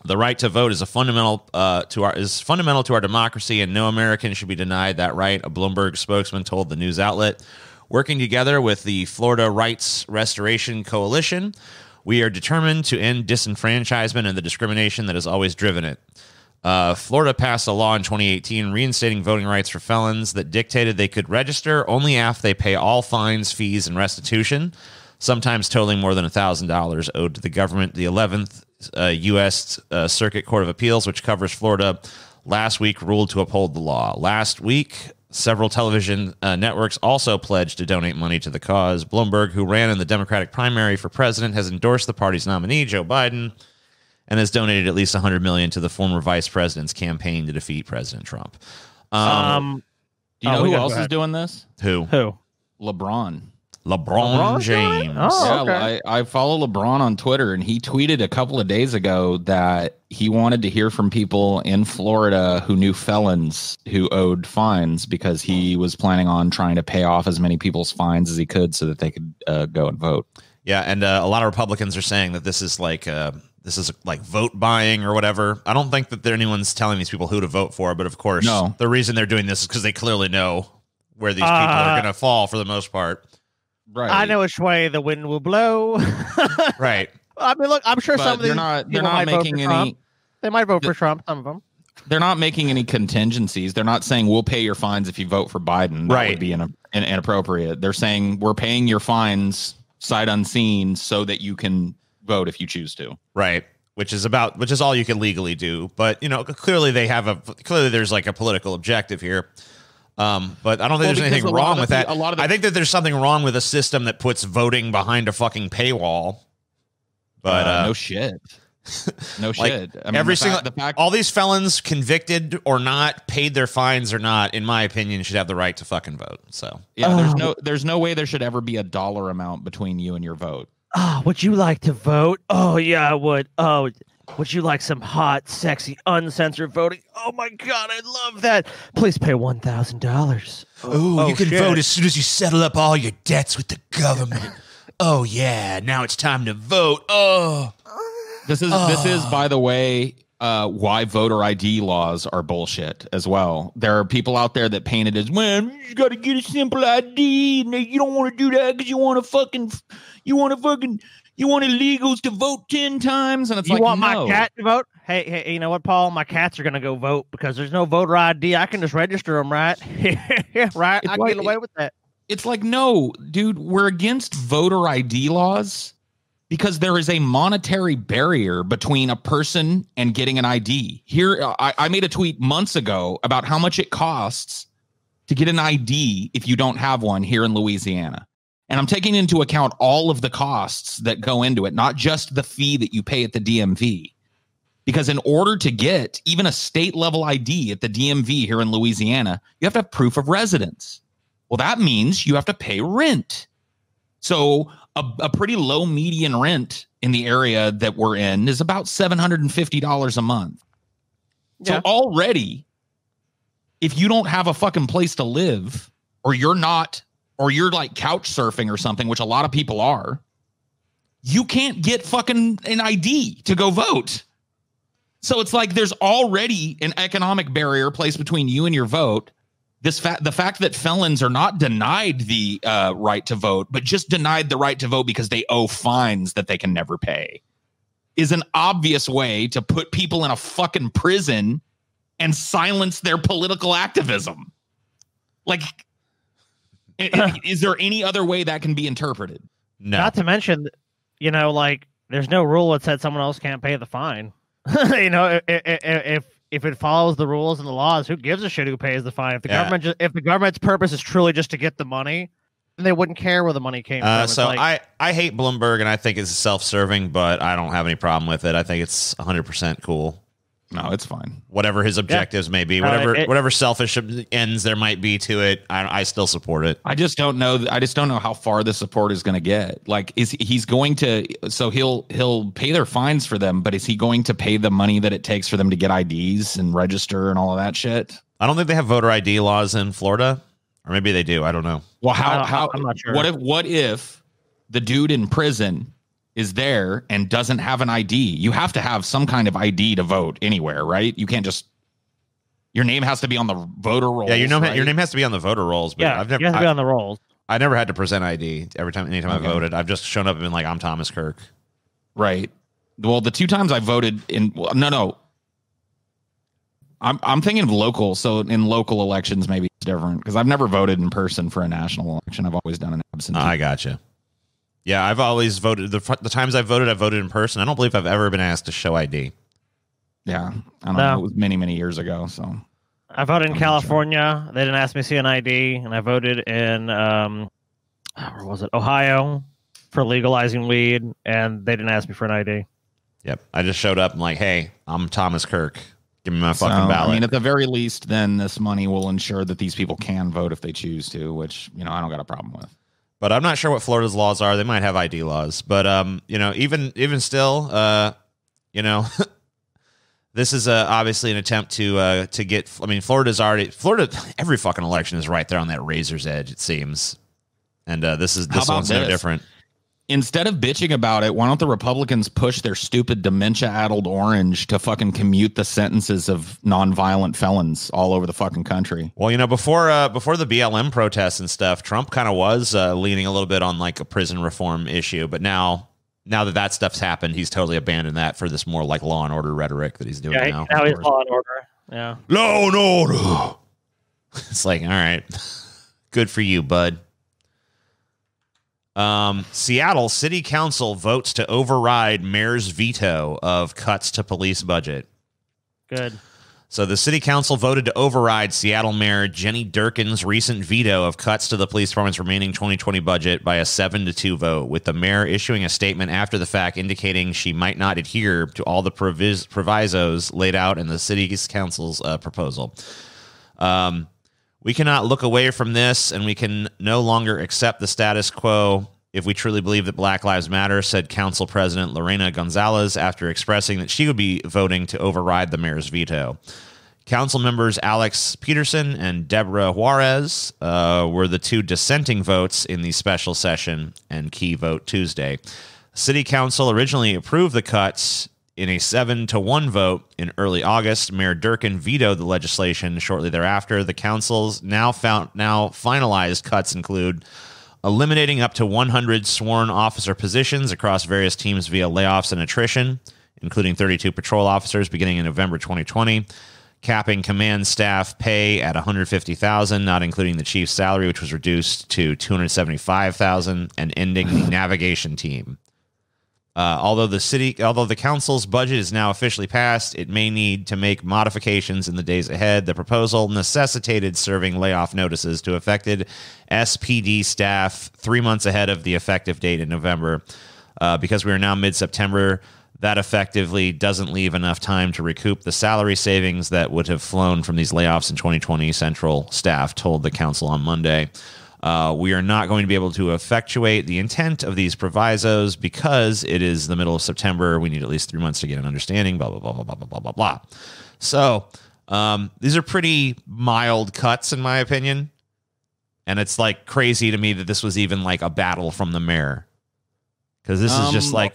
The right to vote is fundamental to our democracy, and no American should be denied that right, a Bloomberg spokesman told the news outlet. Working together with the Florida Rights Restoration Coalition, we are determined to end disenfranchisement and the discrimination that has always driven it. Florida passed a law in 2018 reinstating voting rights for felons that dictated they could register only after they pay all fines, fees, and restitution, sometimes totaling more than $1,000 owed to the government. The 11th U.S. Circuit Court of Appeals, which covers Florida, last week ruled to uphold the law. Last week, several television networks also pledged to donate money to the cause. Bloomberg, who ran in the Democratic primary for president, has endorsed the party's nominee, Joe Biden, and has donated at least $100 million to the former vice president's campaign to defeat President Trump. Do you know who else is doing this? Who? LeBron. LeBron James. Oh, Yeah, okay. I follow LeBron on Twitter, and he tweeted a couple of days ago that he wanted to hear from people in Florida who knew felons who owed fines because he was planning on trying to pay off as many people's fines as he could so that they could go and vote. Yeah, and a lot of Republicans are saying that this is like vote buying or whatever. I don't think that anyone's telling these people who to vote for, but of course, No. the reason they're doing this is because they clearly know where these people are going to fall for the most part. Right. I know which way the wind will blow. Right. I mean, look, I'm sure But some of these they're not people might vote making for any. Trump. They might vote for Trump. Some of them. They're not making any contingencies. They're not saying we'll pay your fines if you vote for Biden. That Right. would be inappropriate. They're saying we're paying your fines sight unseen so that you can vote if you choose to. Right. Which is all you can legally do. But, clearly there's like a political objective here. But I don't think there's anything wrong with that. I think that there's something wrong with a system that puts voting behind a fucking paywall. But no shit. No like, shit. I mean, every all these felons, convicted or not, paid their fines or not, in my opinion, should have the right to fucking vote. So yeah, there's no way there should ever be a dollar amount between you and your vote. Oh, would you like to vote? Oh, yeah, I would. Oh, would you like some hot, sexy, uncensored voting? Oh my God, I love that. Please pay $1,000. Oh, you can vote as soon as you settle up all your debts with the government. Oh yeah, now it's time to vote. Oh, this is by the way why voter ID laws are bullshit as well. There are people out there that paint it as, well, you got to get a simple ID, and you don't want to do that because you want illegals to vote 10 times, and it's You like, want no. my cat to vote? Hey, you know what, Paul? My cats are gonna go vote because there's no voter ID. I can just register them, right? Right? I can get away with that. It's like, no, dude, we're against voter ID laws because there is a monetary barrier between a person and getting an ID. Here, I made a tweet months ago about how much it costs to get an ID if you don't have one here in Louisiana. And I'm taking into account all of the costs that go into it, not just the fee that you pay at the DMV. Because in order to get even a state level ID at the DMV here in Louisiana, you have to have proof of residence. Well, that means you have to pay rent. So a pretty low median rent in the area that we're in is about $750 a month. Yeah. So already, if you don't have a fucking place to live, or you're like couch surfing or something, which a lot of people are, you can't get fucking an ID to go vote. So it's like there's already an economic barrier placed between you and your vote. The fact that felons are not denied the right to vote, but just denied the right to vote because they owe fines that they can never pay, is an obvious way to put people in a fucking prison and silence their political activism. Like, is there any other way that can be interpreted? No. Not to mention, you know, like there's no rule that said someone else can't pay the fine. You know, if it follows the rules and the laws, who gives a shit who pays the fine? If the if the government's purpose is truly just to get the money, then they wouldn't care where the money came from. So like, I hate Bloomberg, and I think it's self-serving, but I don't have any problem with it. I think it's 100% cool. No, it's fine. Whatever his objectives may be, whatever selfish ends there might be to it, I still support it. I just don't know. I just don't know how far the support is going to get. Like, he's going to? So he'll pay their fines for them, but is he going to pay the money that it takes for them to get IDs and register and all of that shit? I don't think they have voter ID laws in Florida, or maybe they do. I don't know. Well, how? I'm not sure. What if the dude in prison is there and doesn't have an ID? You have to have some kind of ID to vote anywhere, right? You can't just, your name has to be on the voter rolls. Yeah, right? your name has to be on the voter rolls. But yeah, I've never, you have to be on the rolls. I never had to present ID anytime I voted. I've just shown up and been like, I'm Thomas Kirk. Right. Well, the two times I voted I'm thinking of local. So in local elections, maybe it's different because I've never voted in person for a national election. I've always done an absentee. I gotcha. Yeah, I've always voted. The times I've voted in person. I don't believe I've ever been asked to show ID. Yeah, I don't know. It was many, many years ago. So I voted in California. Sure. They didn't ask me to see an ID, and I voted in where was it? Ohio for legalizing weed, and they didn't ask me for an ID. Yep, I just showed up and like, hey, I'm Thomas Kirk. Give me my fucking ballot. I mean, at the very least, then this money will ensure that these people can vote if they choose to, which I don't got a problem with. But I'm not sure what Florida's laws are. They might have ID laws, but even still, this is obviously an attempt to get. I mean, Florida. Every fucking election is right there on that razor's edge. It seems, and this one's no different. Instead of bitching about it, why don't the Republicans push their stupid dementia-addled orange to fucking commute the sentences of nonviolent felons all over the fucking country? Well, before the BLM protests and stuff, Trump kind of was leaning a little bit on like a prison reform issue, but now that stuff's happened, he's totally abandoned that for this more like law and order rhetoric that he's doing now. Now he's law and order. Yeah, law and order. It's like, all right, good for you, bud. Seattle City Council votes to override mayor's veto of cuts to police budget. Good. So the city council voted to override Seattle Mayor Jenny Durkin's recent veto of cuts to the police department's remaining 2020 budget by a 7-2 vote, with the mayor issuing a statement after the fact indicating she might not adhere to all the provisos laid out in the city council's proposal. We cannot look away from this, and we can no longer accept the status quo if we truly believe that Black Lives Matter, said Council President Lorena Gonzalez after expressing that she would be voting to override the mayor's veto. Council members Alex Peterson and Deborah Juarez were the two dissenting votes in the special session and key vote Tuesday. City Council originally approved the cuts in a 7-1 vote in early August. Mayor Durkin vetoed the legislation shortly thereafter. The council's now finalized cuts include eliminating up to 100 sworn officer positions across various teams via layoffs and attrition, including 32 patrol officers beginning in November 2020, capping command staff pay at $150,000, not including the chief's salary, which was reduced to $275,000, and ending the navigation team. Although the council's budget is now officially passed, it may need to make modifications in the days ahead. The proposal necessitated serving layoff notices to affected SPD staff 3 months ahead of the effective date in November. Because we are now mid-September, that effectively doesn't leave enough time to recoup the salary savings that would have flown from these layoffs in 2020, Central staff told the council on Monday. We are not going to be able to effectuate the intent of these provisos because it is the middle of September. We need at least 3 months to get an understanding, blah, blah, blah, blah, blah, blah, blah, blah, blah. So these are pretty mild cuts, in my opinion. And it's like crazy to me that this was even like a battle from the mayor. Because this is just like...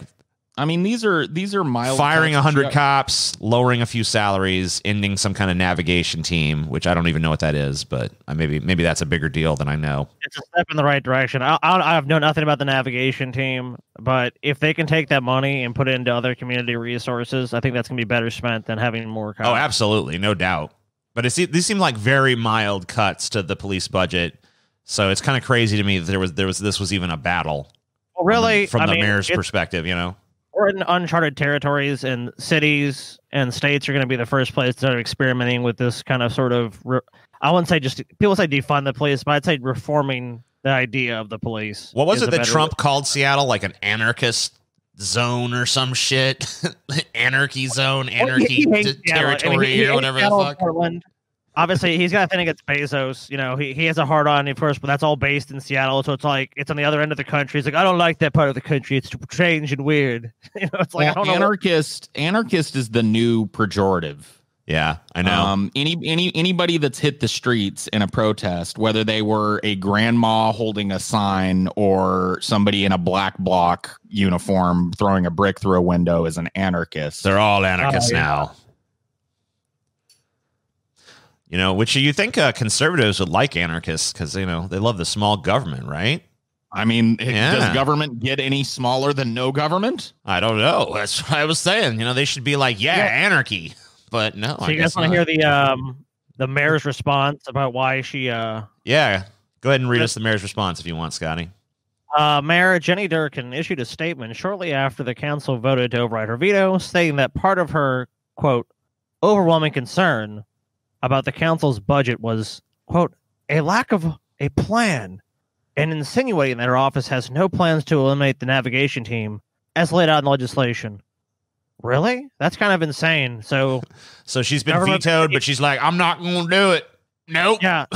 I mean, these are mild. Firing 100 cuts. cops, lowering a few salaries, ending some kind of navigation team, which I don't even know what that is, but maybe that's a bigger deal than I know. It's a step in the right direction. I know nothing about the navigation team, but if they can take that money and put it into other community resources, I think that's going to be better spent than having more cops. Oh, absolutely, no doubt. But these seem like very mild cuts to the police budget, so it's kind of crazy to me that this was even a battle. Well, really, from the mayor's perspective, you know. We're in uncharted territories, and cities and states are going to be the first place to start experimenting with this kind of sort of. I wouldn't say just people say defund the police, but I'd say reforming the idea of the police. What was it that Trump called Seattle, like an anarchist zone or some shit? Anarchy zone, anarchy territory, or whatever the fuck. Portland. Obviously, he's got a thing against Bezos. You know, he has a hard on, of course, but that's all based in Seattle. So it's like it's on the other end of the country. He's like, I don't like that part of the country. It's strange and weird. You know, it's like I don't know. Anarchist is the new pejorative. Yeah, I know. Anybody that's hit the streets in a protest, whether they were a grandma holding a sign or somebody in a black bloc uniform throwing a brick through a window, is an anarchist. They're all anarchists now. You know, which you think conservatives would like anarchists because, you know, they love the small government, right? I mean, does government get any smaller than no government? I don't know. That's what I was saying. You know, they should be like, anarchy. But no, so you guys want to hear the mayor's response about why she... Yeah, go ahead and read us the mayor's response if you want, Scotty. Mayor Jenny Durkin issued a statement shortly after the council voted to override her veto, stating that part of her, quote, overwhelming concern about the council's budget was, quote, a lack of a plan, and insinuating that her office has no plans to eliminate the navigation team as laid out in legislation. Really? That's kind of insane. So she's been vetoed, but she's like, I'm not going to do it. Nope. Yeah.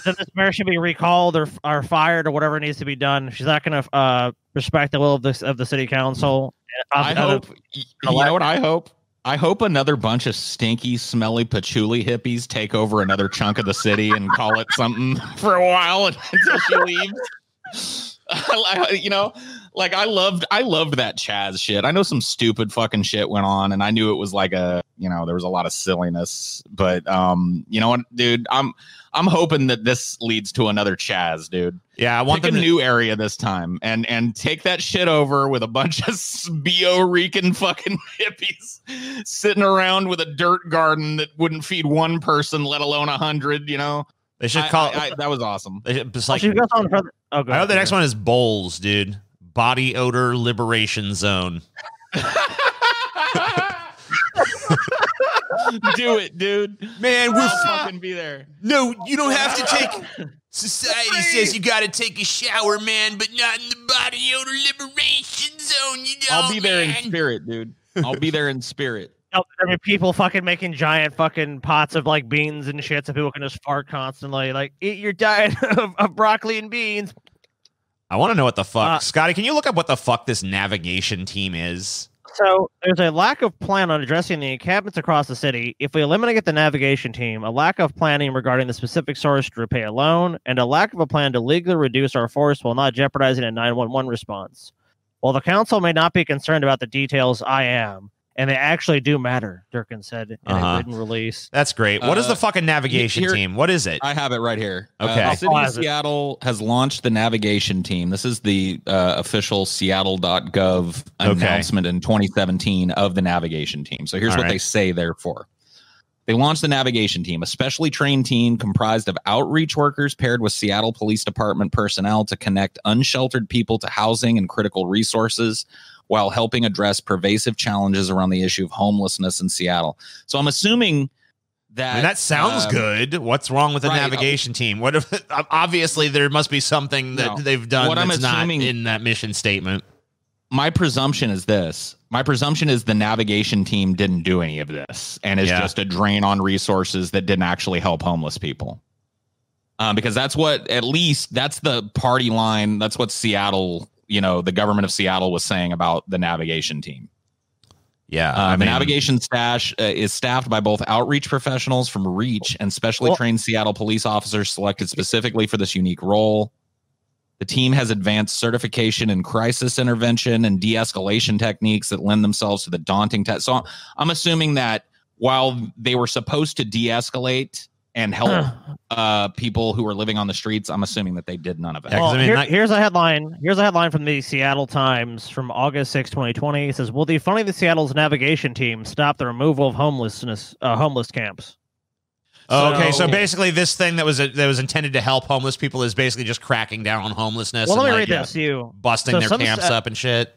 Then this mayor should be recalled or fired or whatever needs to be done. She's not going to respect the will of the city council. I hope. You know what I hope? I hope another bunch of stinky, smelly patchouli hippies take over another chunk of the city and call it something for a while until she leaves. You know, like I loved that Chaz shit. I know some stupid fucking shit went on, and I knew it was like there was a lot of silliness. But you know what, dude, I'm hoping that this leads to another Chaz, dude. Yeah, I want a new area this time and take that shit over with a bunch of bio-reeking fucking hippies sitting around with a dirt garden that wouldn't feed one person, let alone 100. You know, they should call that was awesome. It's like, I know the next one is Bowls, dude. Body odor liberation zone. Do it, dude. Man, we're fucking be there. No, you don't have to take. Society says you got to take a shower, man, but not in the body odor liberation zone. You don't. I'll be there in spirit, dude. I'll be there in spirit. I mean, people fucking making giant fucking pots of like beans and shit so people can just fart constantly. Like, eat your diet of broccoli and beans. I want to know what the fuck. Scotty, can you look up what the fuck this navigation team is? So there's a lack of plan on addressing the encampments across the city. If we eliminate the navigation team, a lack of planning regarding the specific source to repay a loan, and a lack of a plan to legally reduce our force while not jeopardizing a 911 response. While the council may not be concerned about the details, I am. And they actually do matter, Durkin said in a written release. That's great. What is the fucking navigation team? What is it? I have it right here. Okay. The city of Seattle has launched the navigation team. This is the official Seattle.gov announcement in 2017 of the navigation team. So here's what they say they're for. They launched the navigation team, a specially trained team comprised of outreach workers paired with Seattle Police Department personnel to connect unsheltered people to housing and critical resources, while helping address pervasive challenges around the issue of homelessness in Seattle. So I'm assuming that sounds good. What's wrong with the navigation team? What if obviously there must be something that they've done that's not in that mission statement. My presumption is this. My presumption is the navigation team didn't do any of this and is just a drain on resources that didn't actually help homeless people. Because that's the party line. That's what Seattle, the government of Seattle was saying about the navigation team. Yeah. The navigation stash is staffed by both outreach professionals from REACH and specially trained Seattle police officers selected specifically for this unique role. The team has advanced certification in crisis intervention and de-escalation techniques that lend themselves to the daunting task. So I'm assuming that while they were supposed to de-escalate and help people who were living on the streets, I'm assuming that they did none of it. Well, here's a headline. Here's a headline from the Seattle Times from August 6, 2020. It says, "Will defunding the Seattle's navigation team stop the removal of homeless camps?" Okay, so basically, this thing that was intended to help homeless people is basically just cracking down on homelessness. Well, and let me read this to you. Busting their camps up and shit.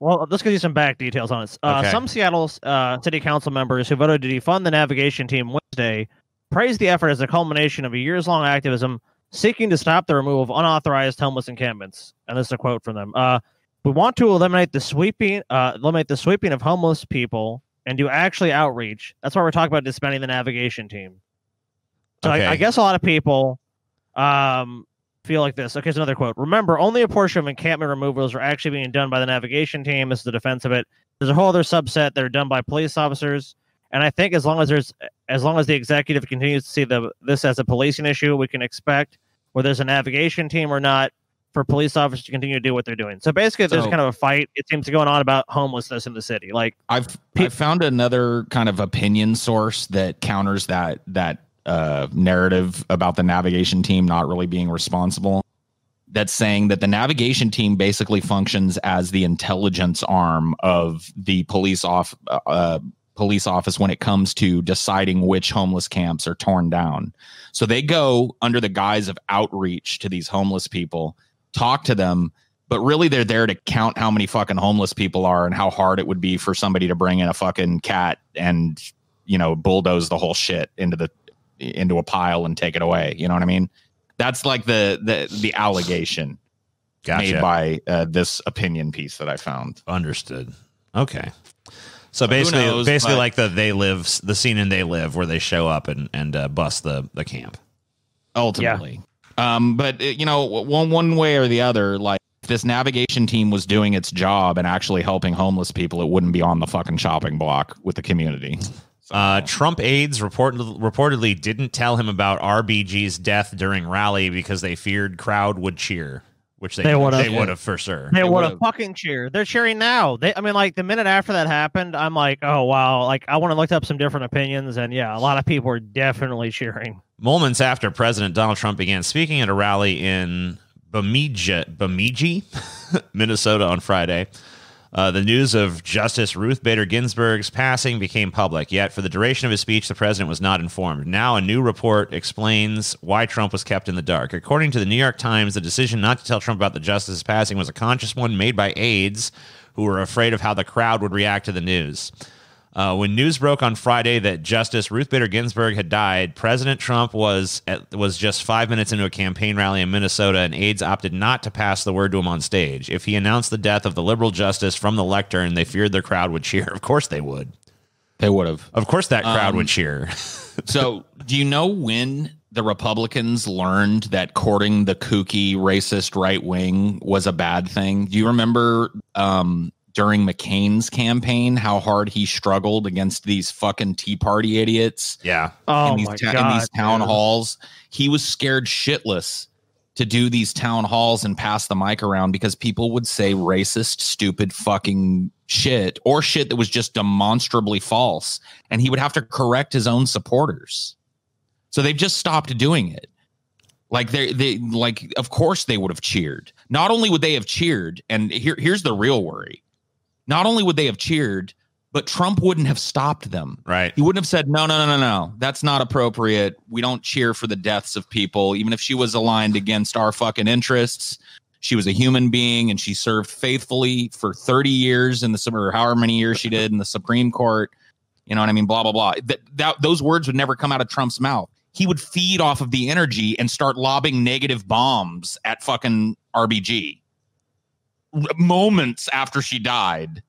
Well, let's give you some back details on it. Some Seattle city council members who voted to defund the navigation team Wednesday praised the effort as a culmination of a years-long activism seeking to stop the removal of unauthorized homeless encampments. And this is a quote from them: "We want to eliminate the sweeping of homeless people and do actually outreach. That's why we're talking about disbanding the navigation team." So I guess a lot of people feel like this. Okay, here's another quote. "Remember, only a portion of encampment removals are actually being done by the navigation team." This is the defense of it. "There's a whole other subset that are done by police officers. And I think as long as the executive continues to see this as a policing issue, we can expect, whether there's a navigation team or not, for police officers to continue to do what they're doing." So basically, there's kind of a fight. It seems to be going on about homelessness in the city. Like I've found another kind of opinion source that counters that narrative about the navigation team not really being responsible. That's saying that the navigation team basically functions as the intelligence arm of the police office when it comes to deciding which homeless camps are torn down. So they go under the guise of outreach to these homeless people, talk to them, but really they're there to count how many fucking homeless people are and how hard it would be for somebody to bring in a fucking cat and, bulldoze the whole shit into a pile and take it away. You know what I mean? That's like the allegation made by this opinion piece that I found. Understood. Okay. So basically like the scene in They Live where they show up and bust the camp. Ultimately. Yeah. But one way or the other, like if this navigation team was doing its job and actually helping homeless people, it wouldn't be on the fucking chopping block with the community. Trump aides reportedly didn't tell him about RBG's death during rally because they feared crowd would cheer, which they would have for sure. They would have fucking cheered. They're cheering now. The minute after that happened, I'm like, oh wow, like I want to look up some different opinions, and yeah, a lot of people are definitely cheering. Moments after President Donald Trump began speaking at a rally in Bemidji, Minnesota on Friday, the news of Justice Ruth Bader Ginsburg's passing became public, yet for the duration of his speech, the president was not informed. Now a new report explains why Trump was kept in the dark. According to the New York Times, the decision not to tell Trump about the justice's passing was a conscious one made by aides who were afraid of how the crowd would react to the news. When news broke on Friday that Justice Ruth Bader Ginsburg had died, President Trump was just 5 minutes into a campaign rally in Minnesota, and aides opted not to pass the word to him on stage. If he announced the death of the liberal justice from the lectern, they feared the crowd would cheer. Of course they would. They would have. Of course that crowd would cheer. So do you know when the Republicans learned that courting the kooky, racist right wing was a bad thing? Do you remember during McCain's campaign, how hard he struggled against these fucking Tea Party idiots? Yeah. Oh, in these town halls. He was scared shitless to do these town halls and pass the mic around because people would say racist, stupid fucking shit or shit that was just demonstrably false. And he would have to correct his own supporters. So they've just stopped doing it. Like they of course they would have cheered. Not only would they have cheered, and here's the real worry. Not only would they have cheered, but Trump wouldn't have stopped them. Right. He wouldn't have said, no. That's not appropriate. We don't cheer for the deaths of people, even if she was aligned against our fucking interests. She was a human being and she served faithfully for 30 years in or however many years she did in the Supreme Court. You know what I mean? Blah, blah, blah. Those words would never come out of Trump's mouth. He would feed off of the energy and start lobbing negative bombs at fucking RBG moments after she died,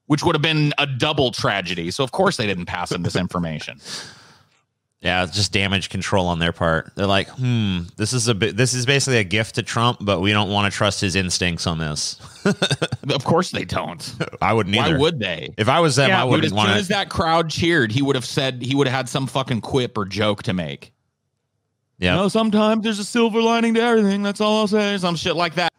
which would have been a double tragedy. So of course they didn't pass him this information. Yeah, it's just damage control on their part. They're like, this is basically a gift to Trump, but we don't want to trust his instincts on this. Of course they don't. I wouldn't either. Why would they? If I was them, I wouldn't want to. As soon as that crowd cheered, he would have had some fucking quip or joke to make. Yeah. No, sometimes there's a silver lining to everything. That's all I'll say. Some shit like that.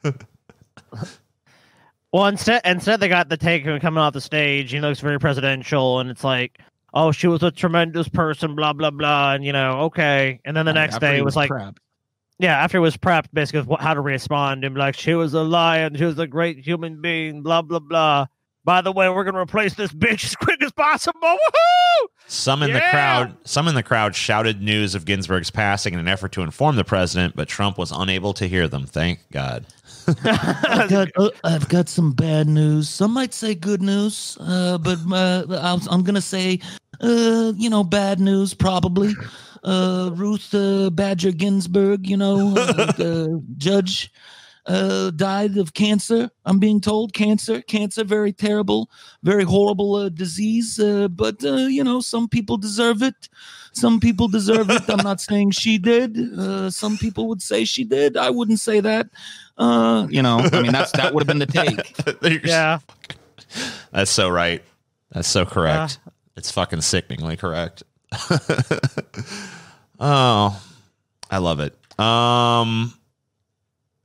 Well, instead they got the take of him coming off the stage. He looks very presidential, and it's like, oh, she was a tremendous person, blah blah blah, and okay. And then the next day it was like, yeah, after it was prepped, basically with how to respond, and like, she was a lion, she was a great human being, blah blah blah. By the way, we're gonna replace this bitch as quick as possible. Woohoo! Some in the crowd shouted news of Ginsburg's passing in an effort to inform the president, but Trump was unable to hear them. Thank God. I've got some bad news. Some might say good news, but I'm gonna say, bad news probably. Ruth Badger Ginsburg, judge, died of cancer. I'm being told cancer, very terrible, very horrible disease. But some people deserve it. Some people deserve it. I'm not saying she did. Some people would say she did. I wouldn't say that. That would have been the take. Yeah. That's so right. That's so correct. It's fucking sickeningly correct. Oh, I love it. Yeah.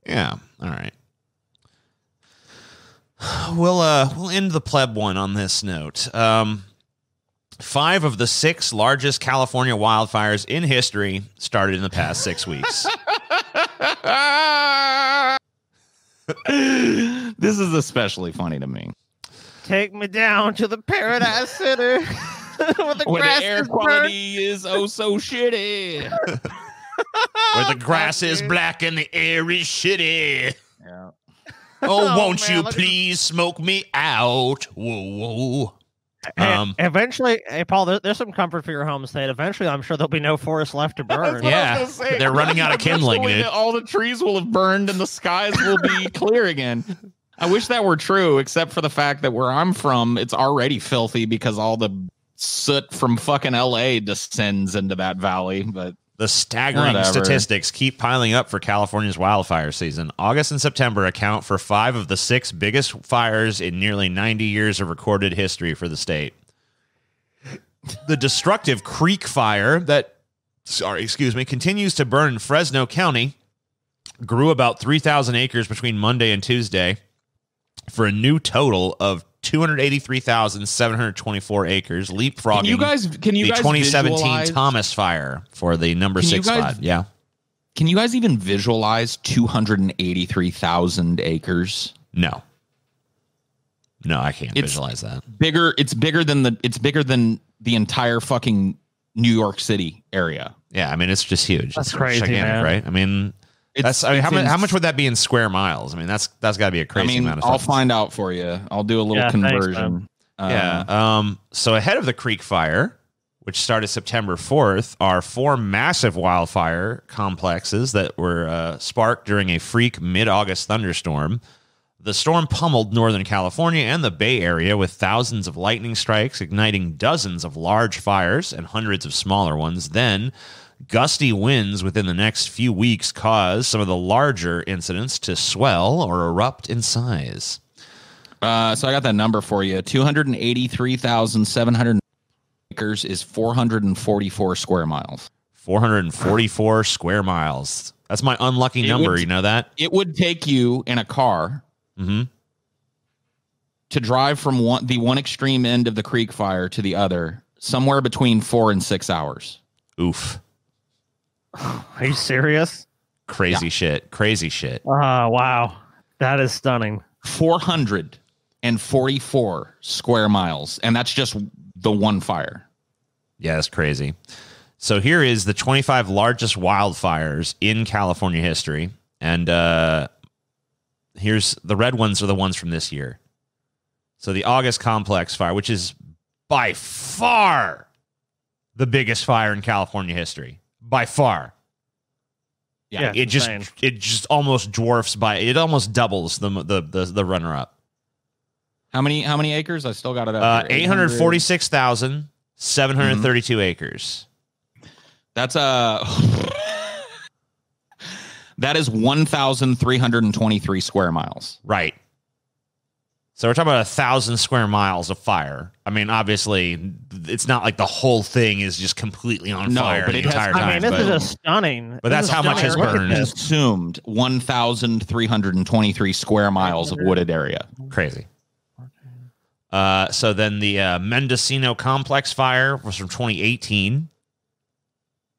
All right. We'll end the pleb one on this note. 5 of the 6 largest California wildfires in history started in the past 6 weeks. This is especially funny to me. Take me down to the Paradise Center where the air quality is oh so shitty. Where the grass is black and the air is shitty. Yeah. Oh, won't you please smoke me out? Whoa. Eventually, hey, Paul, there's some comfort for your home state. Eventually, I'm sure there'll be no forest left to burn. Yeah, they're running out of kindling, dude. All the trees will have burned and the skies will be clear again. I wish that were true, except for the fact that where I'm from, it's already filthy because all the soot from fucking LA descends into that valley. But the staggering statistics keep piling up for California's wildfire season. August and September account for 5 of the 6 biggest fires in nearly 90 years of recorded history for the state. The destructive Creek Fire continues to burn in Fresno County, grew about 3,000 acres between Monday and Tuesday for a new total of 283,724 acres, leapfrogging can you guys the 2017 visualize? Thomas Fire for the number 6 spot. Yeah. Can you guys even visualize 283,000 acres? No, I can't visualize that. It's bigger than the entire fucking New York City area. Yeah, I mean it's just huge. That's it's crazy, gigantic, man. Right? I mean, how much would that be in square miles? I mean, that's got to be a crazy amount of. I'll find out for you. I'll do a little conversion. Thanks, so ahead of the Creek Fire, which started September 4th, are 4 massive wildfire complexes that were sparked during a freak mid-August thunderstorm. The storm pummeled Northern California and the Bay Area with thousands of lightning strikes, igniting dozens of large fires and hundreds of smaller ones. Then gusty winds within the next few weeks caused some of the larger incidents to swell or erupt in size. So I got that number for you. 283,700 acres is 444 square miles. 444 square miles. That's my unlucky number. You know that? It would take you in a car to drive from the one extreme end of the Creek Fire to the other, somewhere between 4 and 6 hours. Oof. Are you serious? Crazy shit. Oh, wow. That is stunning. 444 square miles. And that's just the one fire. Yeah, that's crazy. So here is the 25 largest wildfires in California history. And here's the red ones are the ones from this year. So the August Complex Fire, which is by far the biggest fire in California history. By far. Yeah, it just almost dwarfs it almost doubles the runner up. How many acres? I still got it up. 846,732 acres. That's that is 1,323 square miles. Right. So we're talking about 1,000 square miles of fire. I mean, obviously, it's not like the whole thing is just completely on fire but the it has- entire I time. I mean, this but, is a stunning. but that's how much has burned. Consumed 1,323 square miles of wooded area. Crazy. So then the Mendocino Complex fire was from 2018.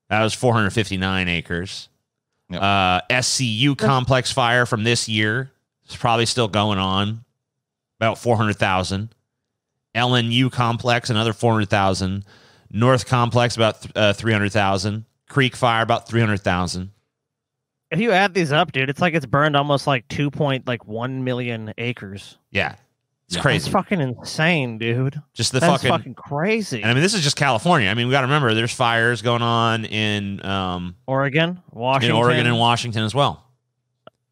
That was 459 acres. Yep. SCU Complex fire from this year is probably still going on. About 400,000. LNU Complex, another 400,000. North Complex, about 300,000. Creek Fire, about 300,000. If you add these up, dude, it's like it's burned almost like 2.1 million acres. Yeah. It's Yeah. crazy. It's fucking insane, dude. Just the That's fucking crazy. And I mean, this is just California. I mean, we got to remember there's fires going on in Oregon, Washington. and Washington as well.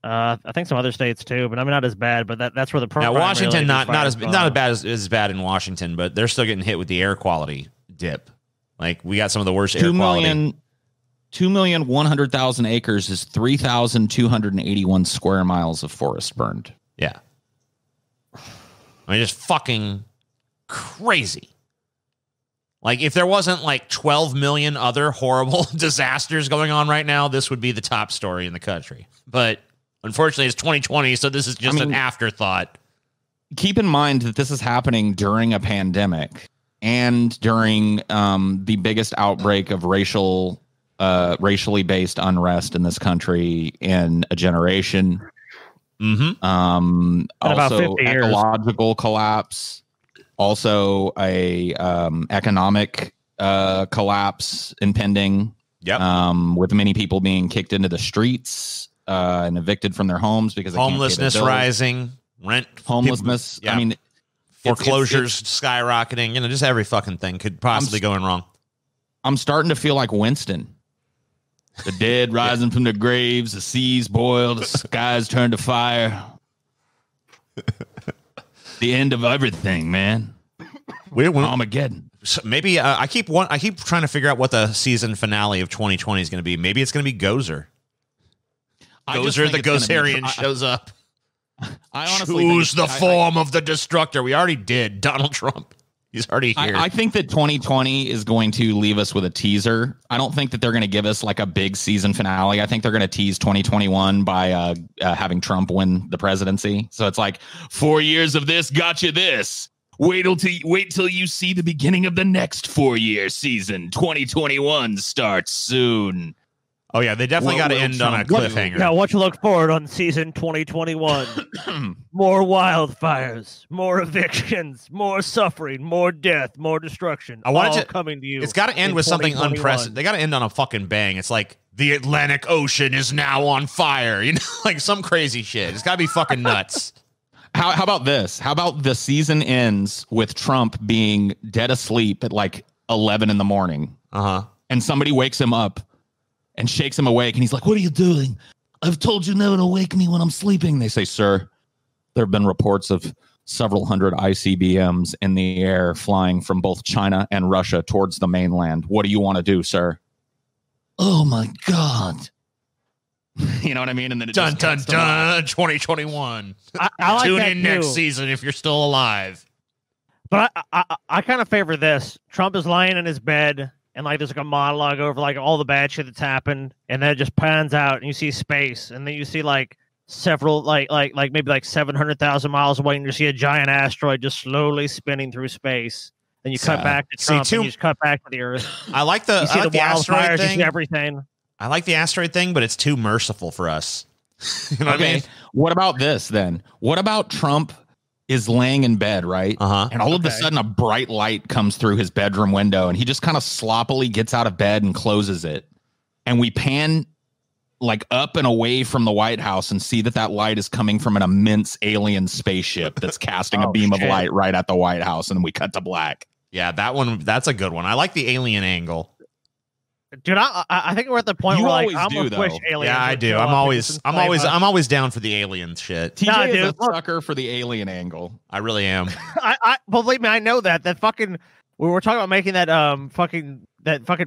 I think some other states too, but I mean not as bad. But that's where the Now Washington not as bad bad as bad in Washington, but they're still getting hit with the air quality dip. Like we got some of the worst air quality. 2,100,000 acres is 3,281 square miles of forest burned. Yeah. I mean, just fucking crazy. Like, if there wasn't like 12 million other horrible disasters going on right now, this would be the top story in the country. But unfortunately, it's 2020, so this is just an afterthought. Keep in mind that this is happening during a pandemic and during the biggest outbreak of racially based unrest in this country in a generation. About Also 50 years. ecological collapse, also a economic collapse impending. Yep. With many people being kicked into the streets and evicted from their homes because they Homelessness can't pay their bills. rising, rent, Homelessness. people- yeah. I mean, foreclosures skyrocketing. You know, just every fucking thing could possibly go wrong. I'm starting to feel like Winston. The dead rising from their graves, the seas boil, the skies turn to fire. The end of everything, man. Armageddon. So maybe I keep trying to figure out what the season finale of 2020 is going to be. Maybe it's going to be Gozer. Gozer, the Gozerian, shows up. I honestly Choose think the form of the destructor. We already did. Donald Trump. He's already here. I think that 2020 is going to leave us with a teaser. I don't think that they're going to give us like a big season finale. I think they're going to tease 2021 by having Trump win the presidency. So it's like 4 years of this got you this. Wait till you see the beginning of the next 4-year season. 2021 starts soon. Oh, yeah. They definitely got to end on a cliffhanger. Yeah, what you look forward on season 2021. More wildfires, more evictions, more suffering, more death, more destruction. I wanted all to coming to you. It's got to end in with something 2021. unprecedented. They got to end on a fucking bang. It's like the Atlantic Ocean is now on fire. You know, like some crazy shit. It's got to be fucking nuts. How about this? How about the season ends with Trump being dead asleep at like 11 in the morning? And somebody wakes him up and shakes him awake. And he's like, "What are you doing? I've told you never to wake me when I'm sleeping." They say, "Sir, there have been reports of several hundred ICBMs in the air flying from both China and Russia towards the mainland. What do you want to do, sir?" "Oh, my God." You know what I mean? And then it Dun, just dun, cuts to black. dun. 2021. I like Tune that in too. next season if you're still alive. But I kind of favor this. Trump is lying in his bed, and like there's like a monologue over like all the bad shit that's happened, and then it just pans out, and you see space, and then you see like several like maybe like 700,000 miles away, and you see a giant asteroid just slowly spinning through space. Then you cut back to Trump, and you just cut back to the Earth. I like the You see the asteroid wildfires, you thing. see everything. I like the asteroid thing, but it's too merciful for us. You know what I mean? What about this then? What about Trump is laying in bed, right? And all of a sudden a bright light comes through his bedroom window and he just kind of sloppily gets out of bed and closes it. And we pan like up and away from the White House and see that light is coming from an immense alien spaceship that's casting a beam of light right at the White House. And then we cut to black. Yeah, that's a good one. I like the alien angle. Dude, I think we're at the point You where like always I do, almost wish though. aliens. Yeah, I would do. show I'm up and just I'm enslave us. always down for the alien shit. TJ Nah, is dude, a look. sucker for the alien angle. I really am. I believe me, I know that fucking we were talking about making that fucking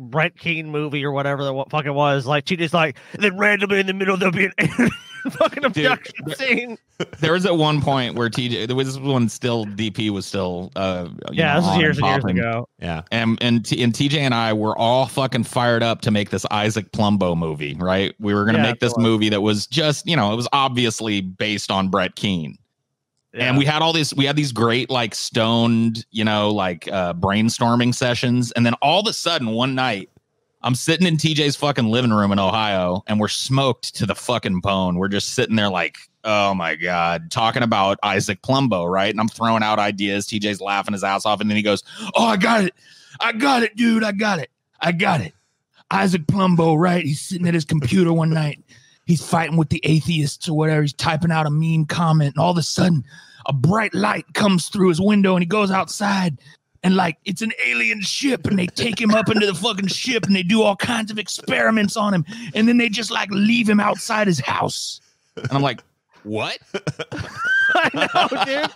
Brett Keane movie or whatever that fucking was. Like she just like then randomly in the middle there'll be an Fucking abduction scene. There was at one point where TJ, there was when still DP was still, Yeah, this was years and years popping. ago. Yeah. And TJ and I were all fucking fired up to make this Isaac Plumbo movie, right? We were going to make this movie that was just, it was obviously based on Brett Keane. Yeah. And we had these great, like, stoned, brainstorming sessions. And then all of a sudden one night, I'm sitting in TJ's fucking living room in Ohio, and we're smoked to the fucking bone. We're just sitting there like, oh my God, talking about Isaac Plumbo, right? And I'm throwing out ideas. TJ's laughing his ass off, and then he goes, oh, I got it, dude. I got it. Isaac Plumbo, right? He's sitting at his computer one night. He's fighting with the atheists or whatever. He's typing out a meme comment, and all of a sudden, a bright light comes through his window, and he goes outside. And like, it's an alien ship, and they take him up into the fucking ship, and they do all kinds of experiments on him. And then they just like leave him outside his house. And I'm like, what? I know, dude.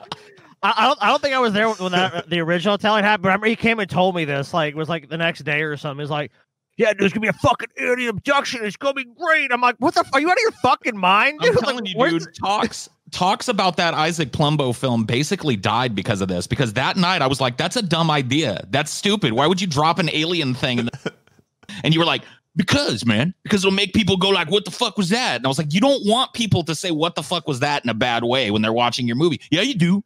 I don't think I was there when the original telling happened. But I remember he came and told me this. Like, it was like the next day or something. He's like, yeah, there's gonna be a fucking alien abduction. It's gonna be great. I'm like, what the? Are you out of your fucking mind, dude? I'm telling you, dude. Talks about that Isaac Plumbo film basically died because of this. Because that night I was like, that's a dumb idea. That's stupid. Why would you drop an alien thing? And you were like, because it'll make people go like, what the fuck was that? And I was like, you don't want people to say what the fuck was that in a bad way when they're watching your movie. Yeah, you do.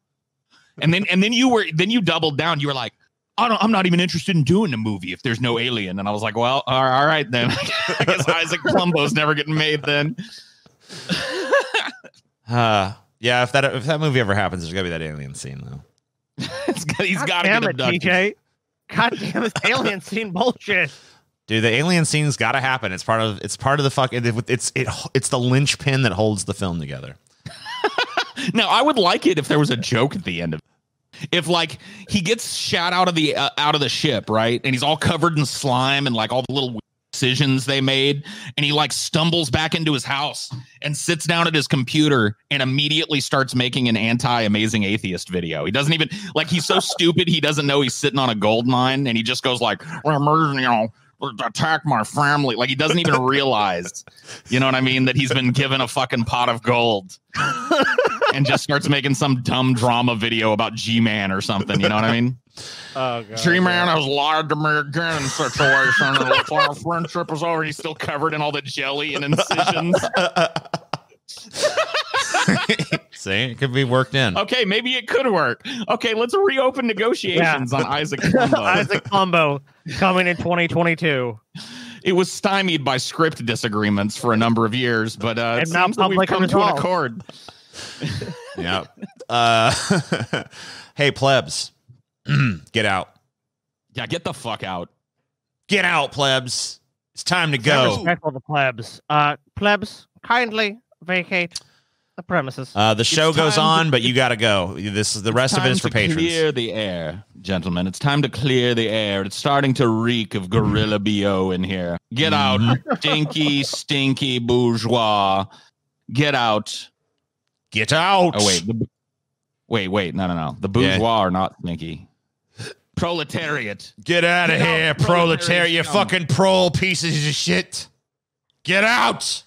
And then you doubled down. You were like, I'm not even interested in doing a movie if there's no alien. And I was like, well, all right then. I guess Isaac Plumbo's never getting made then. Yeah, if that movie ever happens, there's gotta be that alien scene though. He's got to get abducted. TJ. God damn it, alien scene bullshit. Dude, the alien scene's got to happen. It's part of the fucking. It's the linchpin that holds the film together. Now, I would like it if there was a joke at the end of it. If like he gets shot out of the ship, right, and he's all covered in slime and like all the little decisions they made, and he like stumbles back into his house and sits down at his computer and immediately starts making an anti-Amazing Atheist video. He doesn't even like, he's so stupid he doesn't know he's sitting on a gold mine, and he just goes like, attack my family. Like, he doesn't even realize, you know what I mean, that he's been given a fucking pot of gold. And just starts making some dumb drama video about G-Man or something, you know what I mean? Oh, God. G-Man has lied to me again in situation, and looks like our friendship is over. He's still covered in all the jelly and incisions. See, it could be worked in. Okay, maybe it could work. Okay, let's reopen negotiations on Isaac Plumbo. Isaac Plumbo coming in 2022. It was stymied by script disagreements for a number of years, but it now seems that we've come to an accord. Yeah. Hey, plebs, get out. Yeah, get the fuck out. Get out, plebs. It's time to Very go. respectful to plebs. Plebs, kindly vacate the premises. The show goes on, but you got to go. The rest of it is for patrons. Clear the air, gentlemen. It's time to clear the air. It's starting to reek of Gorilla BO in here. Get out, stinky bourgeois. Get out. Get out. Oh, wait. No. The bourgeois are not stinky. Proletariat. Get out of here, proletariat. You fucking prole pieces of shit. Get out.